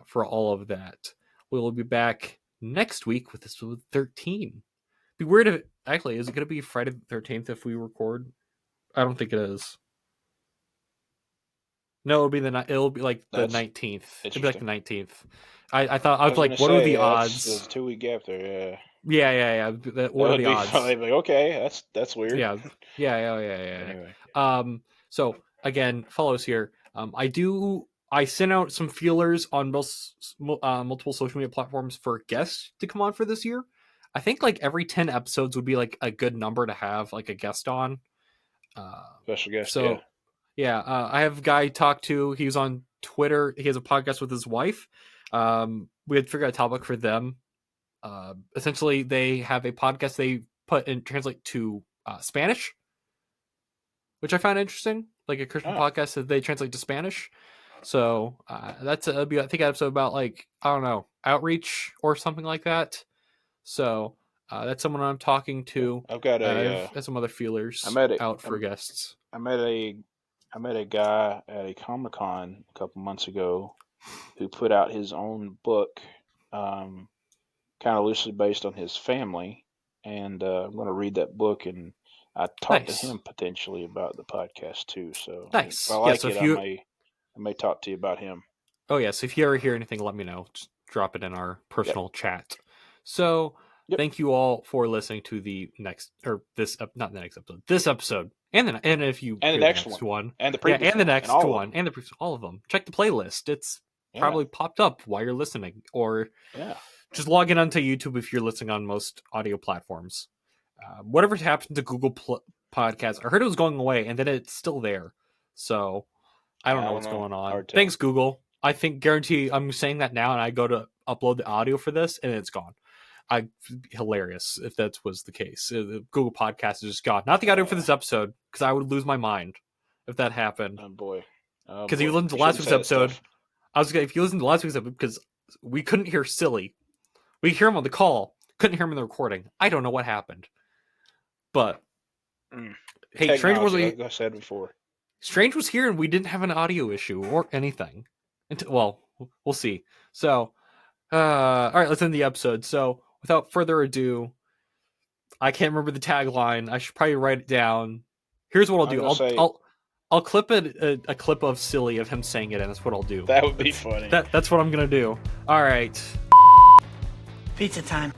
for all of that. We will be back next week with this 13. Be weird if actually, is it going to be Friday the 13th if we record? I don't think it is. No, it'll be like the 19th. It'll be like the 19th. I thought I was like, what are the odds? There's a 2 week gap there. Yeah. What are the odds? Like, okay, that's weird. Yeah. Anyway. So again, follow us here. I sent out some feelers on multiple social media platforms for guests to come on for this year. I think like every 10 episodes would be like a good number to have like a guest on. Special guest. So yeah, I have a guy talk to. He's on Twitter. He has a podcast with his wife. We had figured out a topic for them. Essentially, they have a podcast they put and translate to Spanish, which I found interesting. Like a Christian podcast that they translate to Spanish. So that'll be, I think, an episode about like, I don't know, outreach or something like that. So that's someone I'm talking to. I've got some other feelers out for guests. I met a guy at a Comic-Con a couple months ago who put out his own book, kind of loosely based on his family, and I'm going to read that book, and I talked to him potentially about the podcast too. So nice. If I like I may talk to you about him. Oh yes, if you ever hear anything, let me know. Just drop it in our personal chat. So thank you all for listening to the next, or this, not the next episode, this episode, and if you and the next one, and the previous and the next one, and the previous, all of them. Check the playlist. It's probably popped up while you're listening, or just log in onto YouTube if you're listening on most audio platforms. Whatever happened to Google Podcasts, I heard it was going away, and then it's still there. So I don't know what's going on. Thanks, Google. I think guarantee I'm saying that now, and I go to upload the audio for this, and it's gone. Hilarious if that was the case. Google Podcast is just gone. Not the audio for this episode, because I would lose my mind if that happened. Oh boy! Because you listened to last week's episode. If you listened to last week's episode, because we couldn't hear Silly, we could hear him on the call, couldn't hear him in the recording. I don't know what happened, but hey, Strange was like I said before. Strange was here, and we didn't have an audio issue or anything. Well, we'll see. So, all right, let's end the episode. So, without further ado, I can't remember the tagline. I should probably write it down. Here's what I'll do. I'll clip a clip of Silly of him saying it, and that's what I'll do. That would be funny. That's what I'm gonna do. All right. Pizza time.